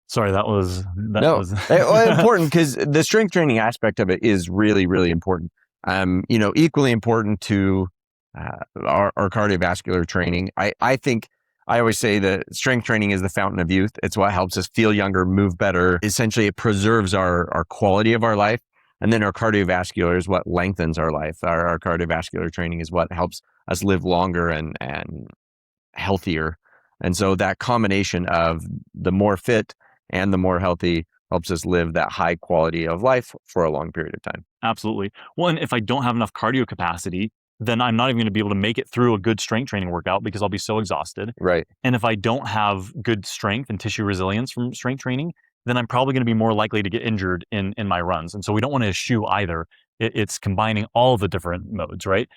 Sorry, that was important because the strength training aspect of it is really, really important. Equally important to our cardiovascular training. I think I always say that strength training is the fountain of youth. It's what helps us feel younger, move better. Essentially, it preserves our quality of our life. And then our cardiovascular is what lengthens our life. Our cardiovascular training is what helps us live longer and healthier. And so that combination of the more fit and the more healthy helps us live that high quality of life for a long period of time. Absolutely. Well, and if I don't have enough cardio capacity, then I'm not even going to be able to make it through a good strength training workout because I'll be so exhausted. Right. And if I don't have good strength and tissue resilience from strength training, then I'm probably going to be more likely to get injured in my runs. And so we don't want to eschew either. It's combining all the different modes, right?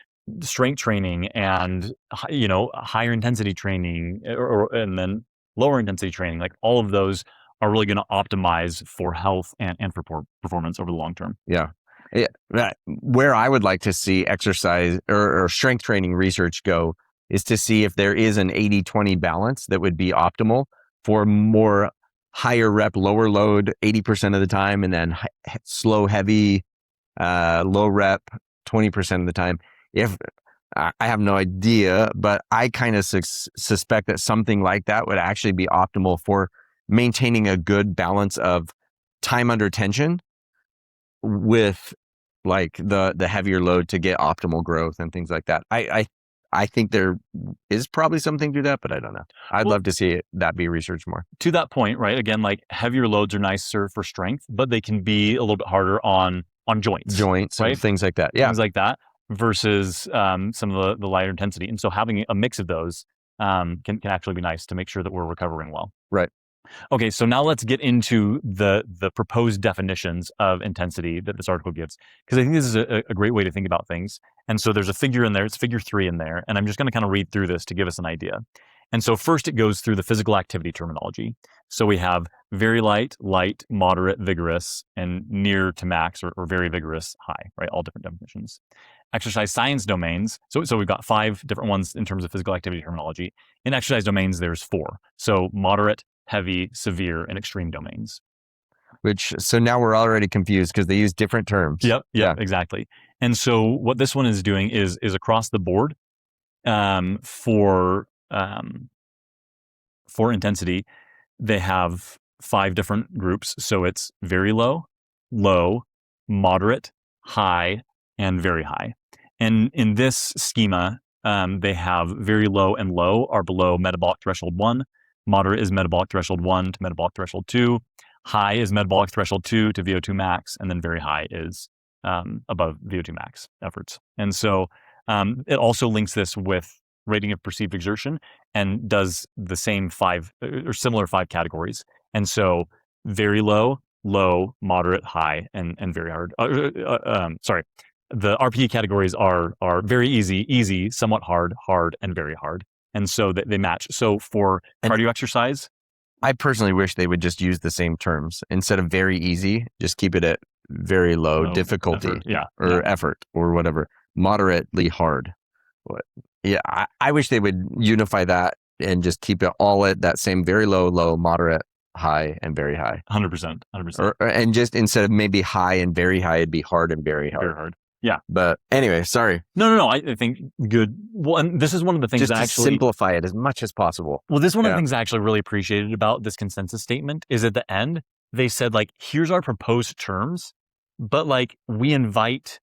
Strength training and, higher intensity training and then lower intensity training, like all of those are really going to optimize for health and for performance over the long term. Yeah. Where I would like to see exercise or strength training research go is to see if there is an 80-20 balance that would be optimal for more higher rep, lower load 80% of the time, and then slow, heavy, low rep 20% of the time. If I have no idea, but I kind of suspect that something like that would actually be optimal for maintaining a good balance of time under tension with like the heavier load to get optimal growth and things like that. I think there is probably something to that, but I don't know. I'd love to see that be researched more. To that point, right? Again, like heavier loads are nicer for strength, but they can be a little bit harder on joints, right? And things like that. Yeah, things like that versus some of the lighter intensity. And so having a mix of those can actually be nice to make sure that we're recovering well. Right. Okay, so now let's get into the proposed definitions of intensity that this article gives, because I think this is a great way to think about things. And so there's a figure in there, it's figure 3 in there, and I'm just going to kind of read through this to give us an idea. And so first it goes through the physical activity terminology. So we have very light, light, moderate, vigorous, and near to max or very vigorous, high, right? All different definitions. Exercise science domains. So we've got 5 different ones in terms of physical activity terminology. In exercise domains, there's 4. So moderate, heavy, severe, and extreme domains. So now we're already confused because they use different terms. Yep, exactly. And so what this one is doing is across the board for intensity, they have 5 different groups. So it's very low, low, moderate, high, and very high. And in this schema, they have very low and low are below metabolic threshold 1. Moderate is metabolic threshold 1 to metabolic threshold 2. High is metabolic threshold 2 to VO2 max. And then very high is above VO2 max efforts. And so it also links this with rating of perceived exertion and does the same 5 or similar 5 categories. And so very low, low, moderate, high, and very hard. Sorry. The RPE categories are very easy, somewhat hard, and very hard. And so they match. So for cardio exercise, I personally wish they would just use the same terms. Instead of very easy, just keep it at very low difficulty effort or whatever. Moderately hard. Yeah, I wish they would unify that and just keep it all at that same very low, low, moderate, high, and very high. 100%. And just instead of maybe high and very high, it'd be hard and very hard. Very hard. Yeah. But anyway, sorry. No. I think good. Well, and this is one of the things just that to actually simplify it as much as possible. Well, this is one of the things I actually really appreciated about this consensus statement is at the end, they said like, here's our proposed terms, but like we invite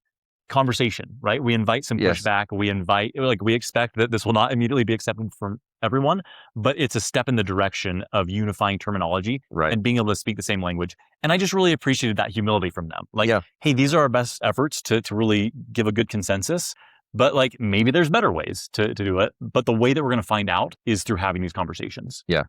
conversation, right? We invite some pushback. We expect that this will not immediately be accepted from everyone, but it's a step in the direction of unifying terminology and being able to speak the same language. And I just really appreciated that humility from them. Like, hey, these are our best efforts to really give a good consensus, but like maybe there's better ways to do it. But the way that we're going to find out is through having these conversations. Yeah.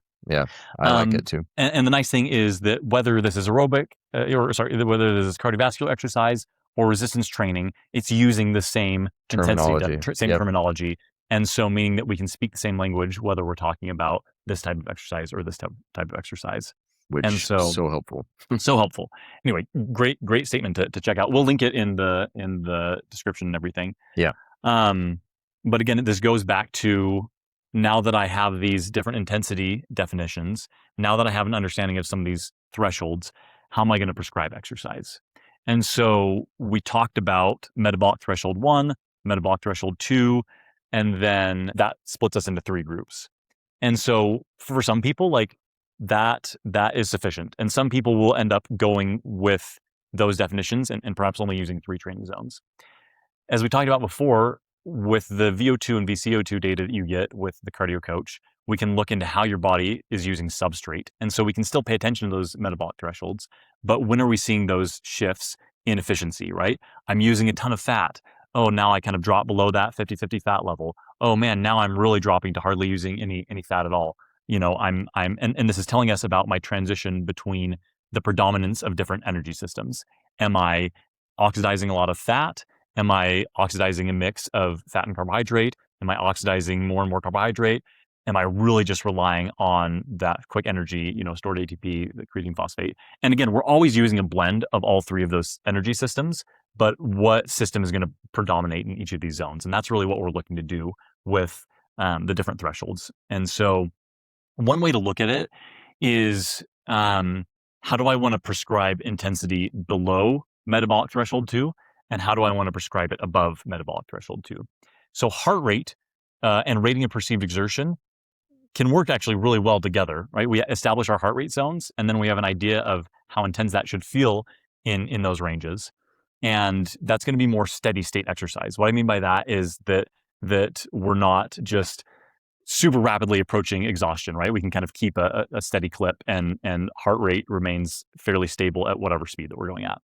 I like it too. And the nice thing is that whether this is aerobic, whether this is cardiovascular exercise or resistance training, it's using the same terminology. Terminology. And so meaning that we can speak the same language, whether we're talking about this type of exercise or this type of exercise. Which is so helpful. So helpful. Anyway, great statement to check out. We'll link it in the description and everything. Yeah. But again, this goes back to now that I have these different intensity definitions, now that I have an understanding of some of these thresholds, how am I going to prescribe exercise? And so we talked about metabolic threshold 1, metabolic threshold 2, and then that splits us into 3 groups. And so for some people, like that is sufficient. And some people will end up going with those definitions and perhaps only using 3 training zones. As we talked about before, with the VO2 and VCO2 data that you get with the cardio coach, we can look into how your body is using substrate. And so we can still pay attention to those metabolic thresholds. But when are we seeing those shifts in efficiency, right? I'm using a ton of fat. Oh, now I kind of drop below that 50-50 fat level. Oh man, now I'm really dropping to hardly using any fat at all. And this is telling us about my transition between the predominance of different energy systems. Am I oxidizing a lot of fat? Am I oxidizing a mix of fat and carbohydrate? Am I oxidizing more and more carbohydrate? Am I really just relying on that quick energy, stored ATP, the creatine phosphate? And again, we're always using a blend of all 3 of those energy systems, but what system is going to predominate in each of these zones? And that's really what we're looking to do with the different thresholds. And so one way to look at it is how do I want to prescribe intensity below metabolic threshold 2? And how do I want to prescribe it above metabolic threshold 2? So heart rate and rating of perceived exertion can work actually really well together, right? We establish our heart rate zones, and then we have an idea of how intense that should feel in those ranges. And that's going to be more steady state exercise. What I mean by that is that we're not just super rapidly approaching exhaustion, right? We can kind of keep a steady clip and heart rate remains fairly stable at whatever speed that we're going at.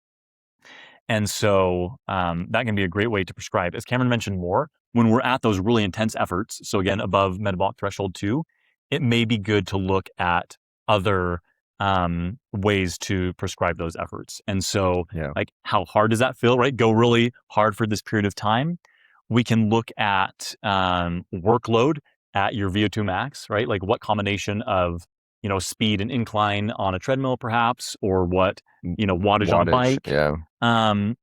And so that can be a great way to prescribe. As Cameron mentioned more, when we're at those really intense efforts, so again, above metabolic threshold 2, it may be good to look at other ways to prescribe those efforts. And so like how hard does that feel, right? Go really hard for this period of time. We can look at workload at your VO2 max, right? Like what combination of, speed and incline on a treadmill perhaps, or what, wattage on a bike. Yeah.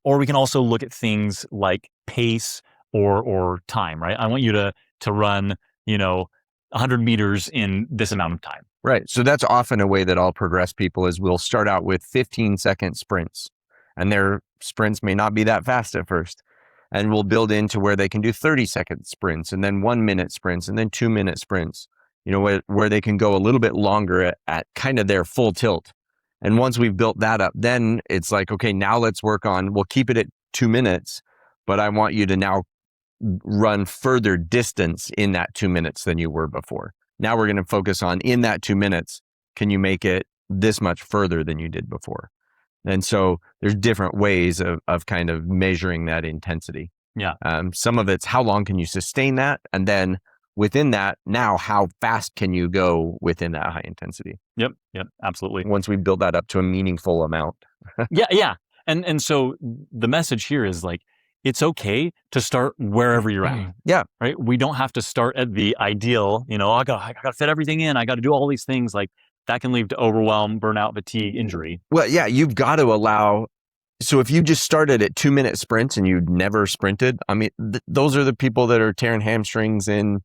Or we can also look at things like pace or time, right? I want you to run, 100 meters in this amount of time. Right. So that's often a way that I'll progress people is we'll start out with 15-second sprints, and their sprints may not be that fast at first. And we'll build into where they can do 30-second sprints, and then 1-minute sprints, and then 2-minute sprints, where they can go a little bit longer at kind of their full tilt. And once we've built that up, then it's like, okay, now let's work on, we'll keep it at 2 minutes, but I want you to now run further distance in that 2 minutes than you were before. Now we're going to focus on, in that 2 minutes, can you make it this much further than you did before? And so there's different ways of kind of measuring that intensity. Yeah. Some of it's how long can you sustain that? And then within that, now how fast can you go within that high intensity? Yep. Absolutely. Once we build that up to a meaningful amount. Yeah. And so the message here is like, it's okay to start wherever you're at. Yeah. Right. We don't have to start at the ideal, I got to fit everything in. I got to do all these things. Like that can lead to overwhelm, burnout, fatigue, injury. Well, yeah, you've got to allow. So if you just started at 2-minute sprints and you'd never sprinted, I mean, those are the people that are tearing hamstrings in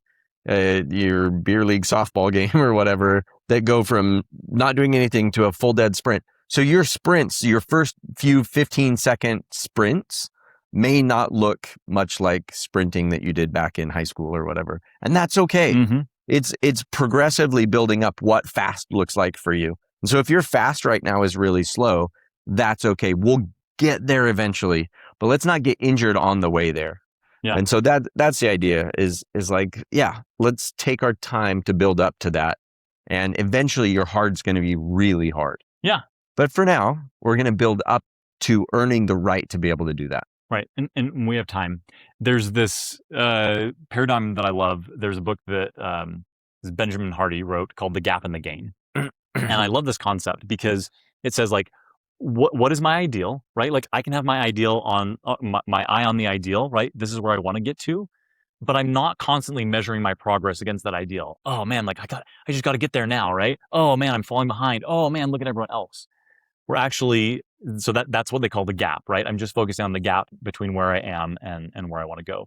your beer league softball game or whatever, that go from not doing anything to a full dead sprint. So your sprints, your first few 15-second sprints may not look much like sprinting that you did back in high school or whatever. And that's okay. Mm-hmm. It's progressively building up what fast looks like for you. And so if your fast right now is really slow, that's okay. We'll get there eventually, but let's not get injured on the way there. Yeah. And so that's the idea is like, yeah, let's take our time to build up to that. And eventually your hard's going to be really hard. Yeah. But for now, we're going to build up to earning the right to be able to do that. Right. And we have time. There's this paradigm that I love. There's a book that Benjamin Hardy wrote called The Gap and the Gain. And I love this concept because it says like, what is my ideal, right? Like I can have my ideal on my eye on the ideal, right? This is where I want to get to, but I'm not constantly measuring my progress against that ideal. Oh man, like I just got to get there now, right? Oh man, I'm falling behind. Oh man, look at everyone else. We're actually, so that's what they call the gap, right? I'm just focusing on the gap between where I am and where I want to go.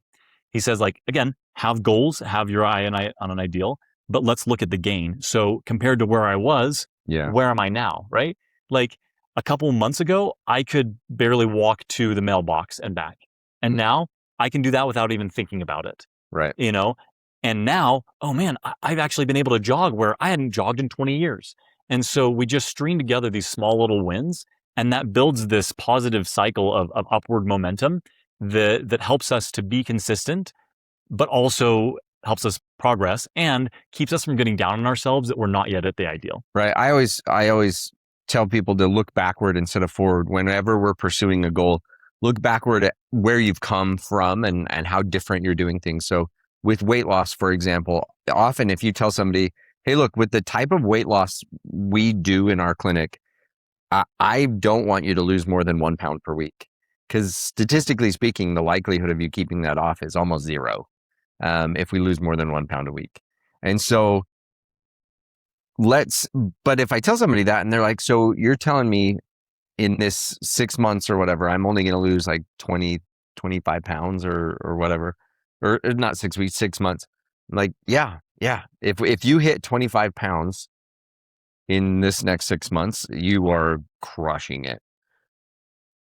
He says like, again, have goals, have your eye on an ideal, but let's look at the gain. So compared to where I was, where am I now, right? Like a couple months ago, I could barely walk to the mailbox and back. And now I can do that without even thinking about it. Right. And now, oh man, I've actually been able to jog where I hadn't jogged in 20 years. And so we just string together these small little wins, and that builds this positive cycle of upward momentum that helps us to be consistent, but also helps us progress and keeps us from getting down on ourselves that we're not yet at the ideal. Right. I always tell people to look backward instead of forward. Whenever we're pursuing a goal, look backward at where you've come from and how different you're doing things. So with weight loss, for example, often if you tell somebody, hey, look, with the type of weight loss we do in our clinic, I don't want you to lose more than 1 pound per week. Because statistically speaking, the likelihood of you keeping that off is almost zero if we lose more than 1 pound a week. And so but if I tell somebody that and they're like, so you're telling me in this 6 months or whatever, I'm only going to lose like 20, 25 pounds or whatever, or not 6 weeks, 6 months. I'm like, yeah. If you hit 25 pounds in this next 6 months, you are crushing it.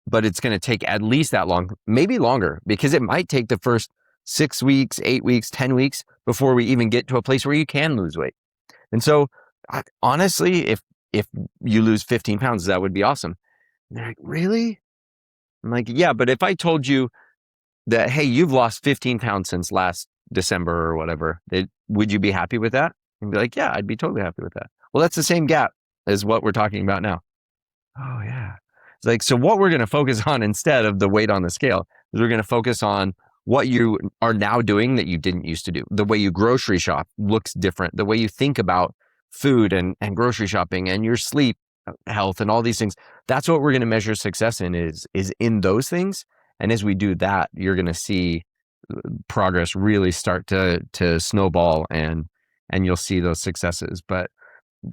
But it's going to take at least that long, maybe longer, because it might take the first 6 weeks, 8 weeks, 10 weeks before we even get to a place where you can lose weight. And so honestly, if you lose 15 pounds, that would be awesome. And they're like, really? I'm like, yeah, but if I told you that, hey, you've lost 15 pounds since last December or whatever, would you be happy with that? And be like, yeah, I'd be totally happy with that. Well, that's the same gap as what we're talking about now. Oh yeah. It's like, so what we're going to focus on instead of the weight on the scale is we're going to focus on what you are now doing that you didn't used to do. The way you grocery shop looks different. The way you think about food and grocery shopping and your sleep health and all these things. That's what we're going to measure success in is in those things. And as we do that, you're going to see progress really start to snowball, and you'll see those successes. But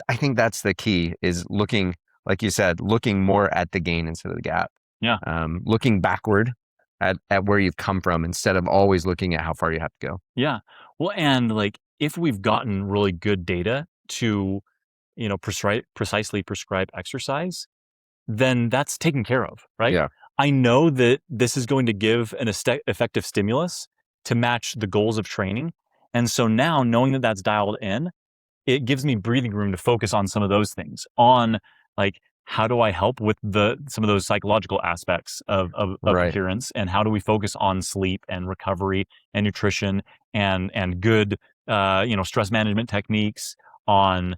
I think that's the key, is looking, like you said, looking more at the gain instead of the gap. Yeah. Looking backward at where you've come from instead of always looking at how far you have to go. Yeah. Well, and like if we've gotten really good data to, precisely prescribe exercise, then that's taken care of, right? Yeah. I know that this is going to give an effective stimulus to match the goals of training. And so now, knowing that that's dialed in, it gives me breathing room to focus on some of those things, on like, how do I help with some of those psychological aspects of Right. adherence, and how do we focus on sleep and recovery and nutrition and good, stress management techniques, on,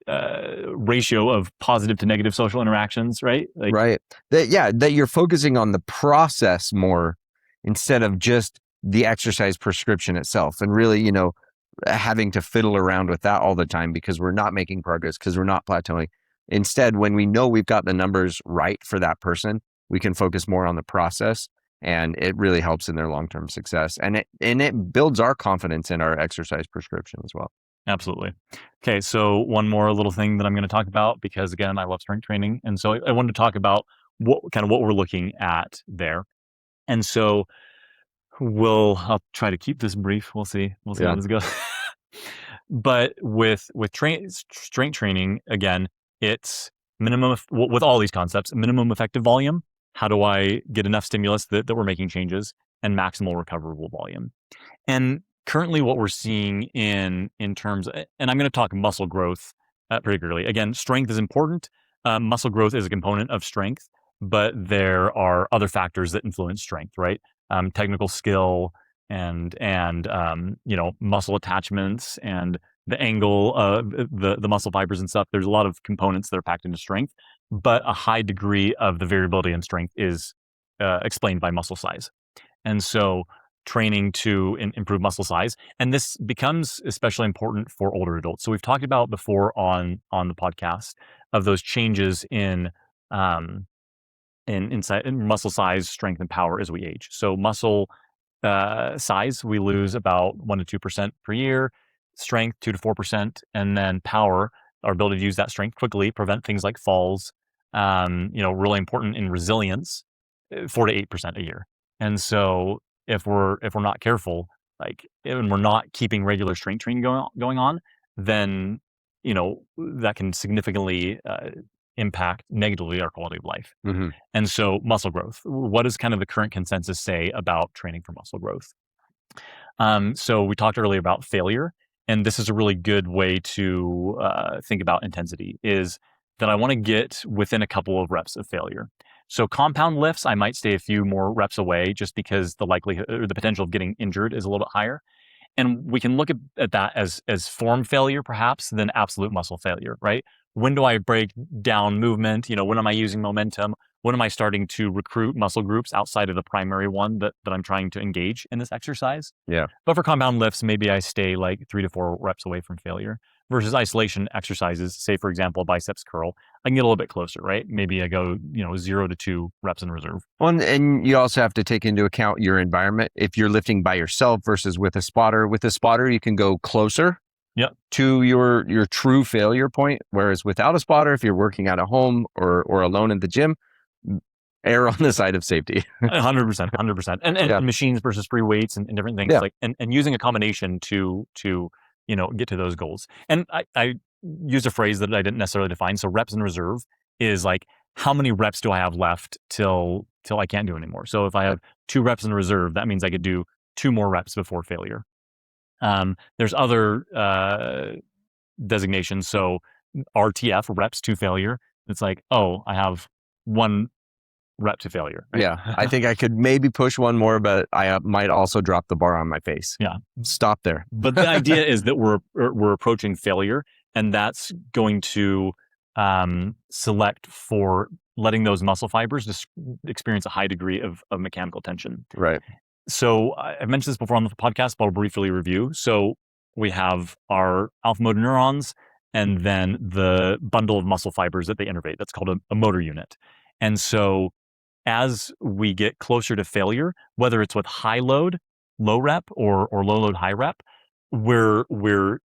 ratio of positive to negative social interactions, right? Like, Right. That you're focusing on the process more instead of just the exercise prescription itself, and really, having to fiddle around with that all the time because we're not making progress, because we're not plateauing. Instead, when we know we've got the numbers right for that person, we can focus more on the process, and it really helps in their long-term success. And it builds our confidence in our exercise prescription as well. absolutely. Okay, so one more little thing that I'm going to talk about, because again, I love strength training, and so I wanted to talk about what we're looking at there. And so I'll try to keep this brief. We'll see Yeah. how this goes. But with strength training, again, it's with all these concepts, minimum effective volume. How do I get enough stimulus that we're making changes, and maximal recoverable volume? And currently what we're seeing in terms, and I'm going to talk muscle growth particularly. Again, strength is important. Muscle growth is a component of strength, but there are other factors that influence strength, right? Technical skill and muscle attachments and the angle of the muscle fibers and stuff. There's a lot of components that are packed into strength, but a high degree of the variability in strength is explained by muscle size. And so training to improve muscle size, and this becomes especially important for older adults. So we've talked about before on the podcast of those changes in muscle size, strength, and power as we age. So muscle size, we lose about 1 to 2% per year, strength 2 to 4%, and then power, our ability to use that strength quickly, prevent things like falls, really important in resilience, 4 to 8% a year. And so if we're not careful, like, and we're not keeping regular strength training going on, then that can significantly impact negatively our quality of life. Mm-hmm. And so muscle growth, what does kind of the current consensus say about training for muscle growth? So we talked earlier about failure, and this is a really good way to think about intensity, is that I want to get within a couple of reps of failure. So compound lifts, I might stay a few more reps away just because the likelihood or the potential of getting injured is a little bit higher. And we can look at that as form failure, perhaps, than absolute muscle failure, right? When do I break down movement? When am I using momentum? When am I starting to recruit muscle groups outside of the primary one that I'm trying to engage in this exercise? Yeah. But for compound lifts, maybe I stay like 3 to 4 reps away from failure, versus isolation exercises. Say, for example, a biceps curl, I can get a little bit closer, right? Maybe I go, 0 to 2 reps in reserve. Well, and you also have to take into account your environment. If you're lifting by yourself versus with a spotter, you can go closer to your true failure point. Whereas without a spotter, if you're working out at home or alone in the gym, err on the side of safety. 100%. And machines versus free weights and different things, like, and using a combination to get to those goals. And I used a phrase that I didn't necessarily define. So reps in reserve is like, how many reps do I have left till I can't do anymore? So if I have 2 reps in reserve, that means I could do 2 more reps before failure. There's other designations. So RTF, reps to failure. It's like, oh, I have 1 rep to failure. Right? Yeah. I think I could maybe push 1 more, but I might also drop the bar on my face. Yeah. Stop there. But the idea is that we're approaching failure, and that's going to select for letting those muscle fibers just experience a high degree of mechanical tension. Right. So I've mentioned this before on the podcast, but I'll briefly review. So we have our alpha motor neurons, and then the bundle of muscle fibers that they innervate. That's called a motor unit. And so as we get closer to failure, whether it's with high load, low rep, or low load, high rep, we're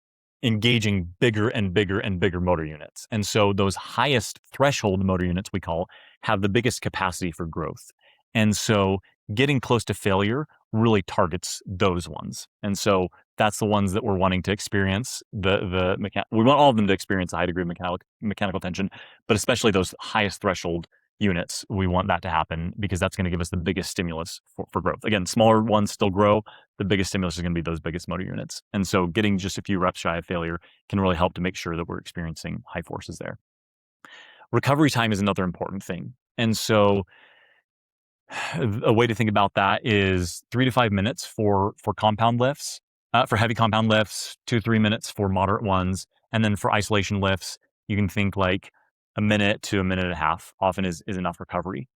engaging bigger and bigger and bigger motor units. And so those highest threshold motor units, we call, have the biggest capacity for growth. And so getting close to failure really targets those ones. And so that's the ones that we're wanting to experience. We want all of them to experience a high degree of mechanical tension, but especially those highest threshold units, we want that to happen because that's going to give us the biggest stimulus for growth. Again, smaller ones still grow. The biggest stimulus is going to be those biggest motor units. And so getting just a few reps shy of failure can really help to make sure that we're experiencing high forces there. Recovery time is another important thing. And so a way to think about that is 3 to 5 minutes for compound lifts, for heavy compound lifts, 2 to 3 minutes for moderate ones. And then for isolation lifts, you can think like a minute to a minute and a half often is enough recovery.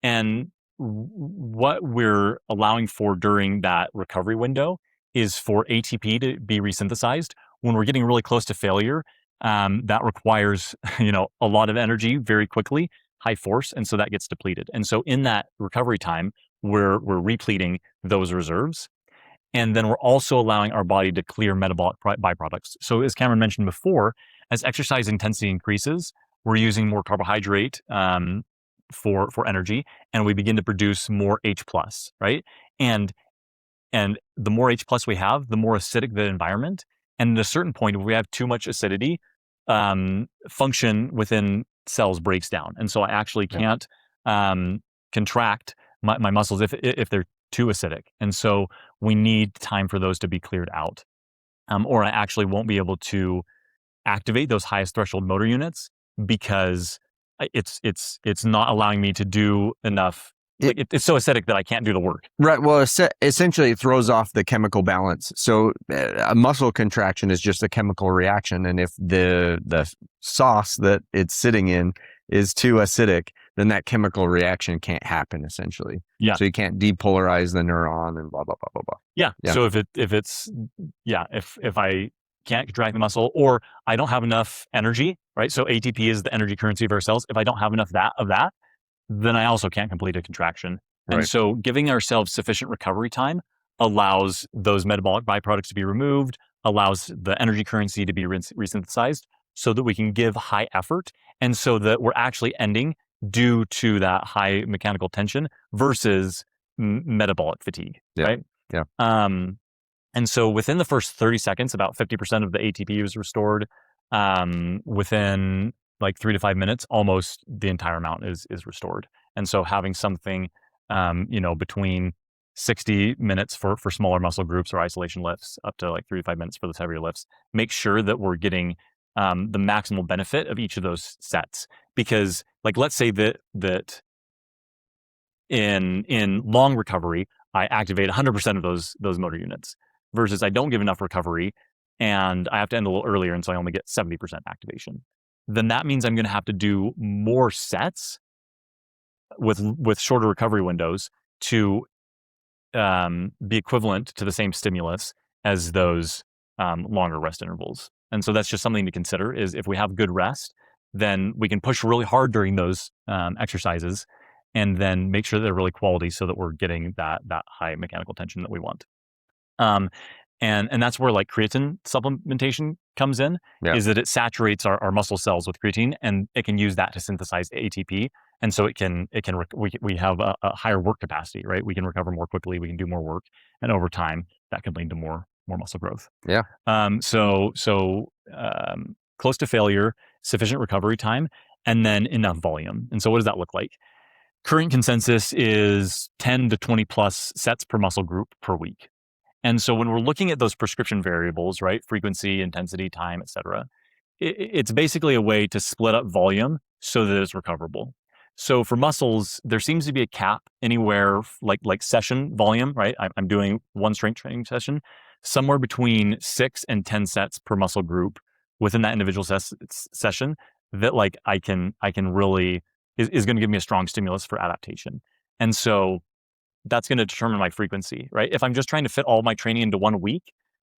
And what we're allowing for during that recovery window is for ATP to be resynthesized. When we're getting really close to failure, that requires, a lot of energy very quickly, high force, and so that gets depleted. And so in that recovery time, we're repleting those reserves. And then we're also allowing our body to clear metabolic byproducts. So as Cameron mentioned before, as exercise intensity increases, we're using more carbohydrate for energy, and we begin to produce more H+, right? And the more H+ we have, the more acidic the environment. And at a certain point, if we have too much acidity, function within cells breaks down. And so I actually can't contract my muscles if they're too acidic. And so we need time for those to be cleared out. Or I actually won't be able to activate those highest threshold motor units because it's not allowing me to do enough. It's so acidic that I can't do the work. Right. Well, essentially it throws off the chemical balance. So a muscle contraction is just a chemical reaction. And if the sauce that it's sitting in is too acidic, then that chemical reaction can't happen essentially. Yeah. So you can't depolarize the neuron and blah, blah, blah, blah, blah. Yeah. So if I can't contract the muscle or I don't have enough energy, right? So ATP is the energy currency of our cells. If I don't have enough of that, then I also can't complete a contraction. Right. And so giving ourselves sufficient recovery time allows those metabolic byproducts to be removed, allows the energy currency to be resynthesized so that we can give high effort and so that we're actually ending due to that high mechanical tension versus metabolic fatigue, right? Yeah. And so within the first 30 seconds, about 50% of the ATP is restored. Within like 3 to 5 minutes, almost the entire amount is restored. And so having something, between 60 minutes for smaller muscle groups or isolation lifts up to like 3 to 5 minutes for those heavier lifts, make sure that we're getting the maximal benefit of each of those sets. Because like, let's say that in long recovery, I activate 100% of those motor units versus I don't give enough recovery and I have to end a little earlier. And so I only get 70% activation. Then that means I'm going to have to do more sets with shorter recovery windows to be equivalent to the same stimulus as those longer rest intervals. And so that's just something to consider is if we have good rest, then we can push really hard during those exercises and then make sure that they're really quality so that we're getting that high mechanical tension that we want. And that's where like creatine supplementation comes in, is that it saturates our muscle cells with creatine and it can use that to synthesize ATP. And so we have a higher work capacity, right? We can recover more quickly, we can do more work. And over time that can lead to more muscle growth. Yeah. So close to failure, sufficient recovery time, and then enough volume. And so what does that look like? Current consensus is 10 to 20 plus sets per muscle group per week. And so when we're looking at those prescription variables, right, frequency, intensity, time, et cetera, it's basically a way to split up volume so that it's recoverable. So for muscles, there seems to be a cap anywhere like session volume, right? I'm doing one strength training session, somewhere between 6 and 10 sets per muscle group within that individual session that like I can really is going to give me a strong stimulus for adaptation. And so that's going to determine my frequency, right? If I'm just trying to fit all my training into 1 week,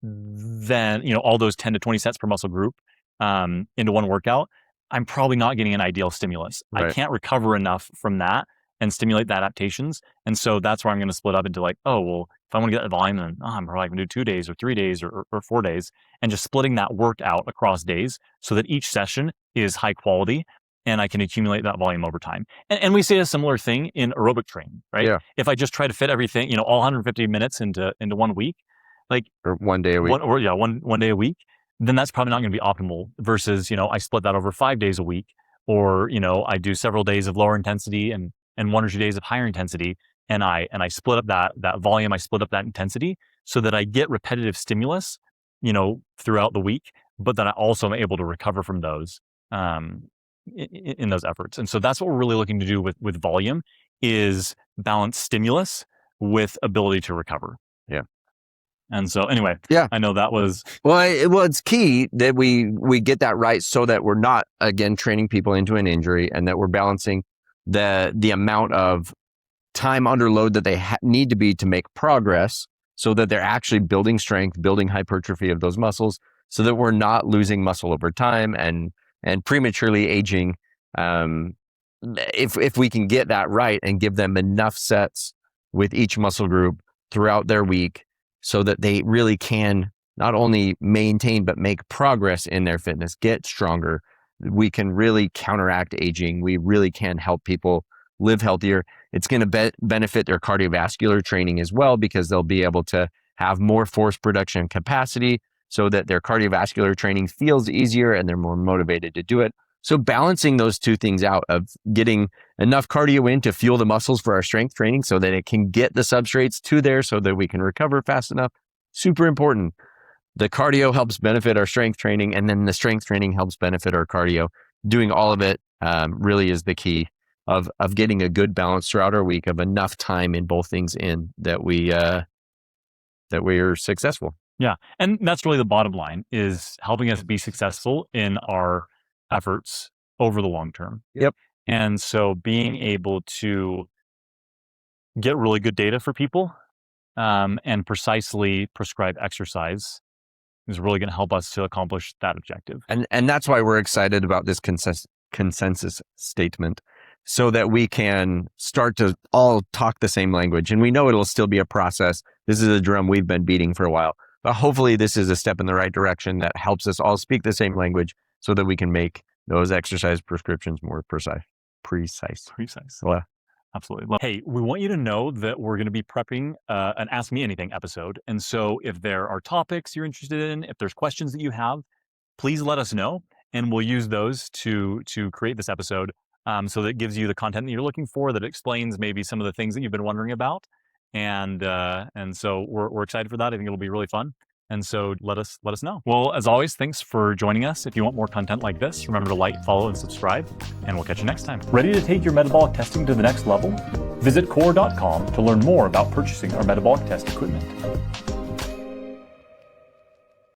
then, all those 10 to 20 sets per muscle group into one workout, I'm probably not getting an ideal stimulus. Right. I can't recover enough from that and stimulate the adaptations. And so that's where I'm going to split up into like, oh, well, if I want to get that volume, then I'm probably going to do 2 days or 3 days or 4 days, and just splitting that work out across days so that each session is high quality and I can accumulate that volume over time. And we say a similar thing in aerobic training, right? Yeah. If I just try to fit everything, all 150 minutes into 1 week, like or 1 day a week, one day a week, then that's probably not going to be optimal versus, I split that over 5 days a week, or, I do several days of lower intensity and 1 or 2 days of higher intensity. And I split up that volume, I split up that intensity so that I get repetitive stimulus, throughout the week, but then I also am able to recover from those, in those efforts. And so that's what we're really looking to do with volume, is balance stimulus with ability to recover. Yeah. And so anyway, yeah, I know that was... Well, it's key that we get that right so that we're not, again, training people into an injury, and that we're balancing the amount of time under load that they need to be to make progress, so that they're actually building strength, building hypertrophy of those muscles, so that we're not losing muscle over time and prematurely aging. If we can get that right and give them enough sets with each muscle group throughout their week, so that they really can not only maintain, but make progress in their fitness, get stronger, we can really counteract aging. We really can help people live healthier. It's going to benefit their cardiovascular training as well, because they'll be able to have more force production capacity so that their cardiovascular training feels easier and they're more motivated to do it. So balancing those two things out, of getting enough cardio in to fuel the muscles for our strength training so that it can get the substrates to there so that we can recover fast enough. Super important. The cardio helps benefit our strength training, and then the strength training helps benefit our cardio. Doing all of it really is the key of getting a good balance throughout our week, of enough time in both things in that we are successful. Yeah. And that's really the bottom line, is helping us be successful in our efforts over the long term. Yep. And so being able to get really good data for people, and precisely prescribe exercise is really going to help us to accomplish that objective. And that's why we're excited about this consensus statement, so that we can start to all talk the same language. And we know it'll still be a process. This is a drum we've been beating for a while, but hopefully this is a step in the right direction that helps us all speak the same language, so that we can make those exercise prescriptions more precise. Well, absolutely. Hey, we want you to know that we're going to be prepping an Ask Me Anything episode. And so if there are topics you're interested in, if there's questions that you have, please let us know, and we'll use those to create this episode, so that it gives you the content that you're looking for, that explains maybe some of the things that you've been wondering about. And so we're excited for that. I think it'll be really fun. And so let us know. Well, as always, thanks for joining us. If you want more content like this, remember to like, follow, and subscribe, and we'll catch you next time. Ready to take your metabolic testing to the next level? Visit KORR.com to learn more about purchasing our metabolic test equipment.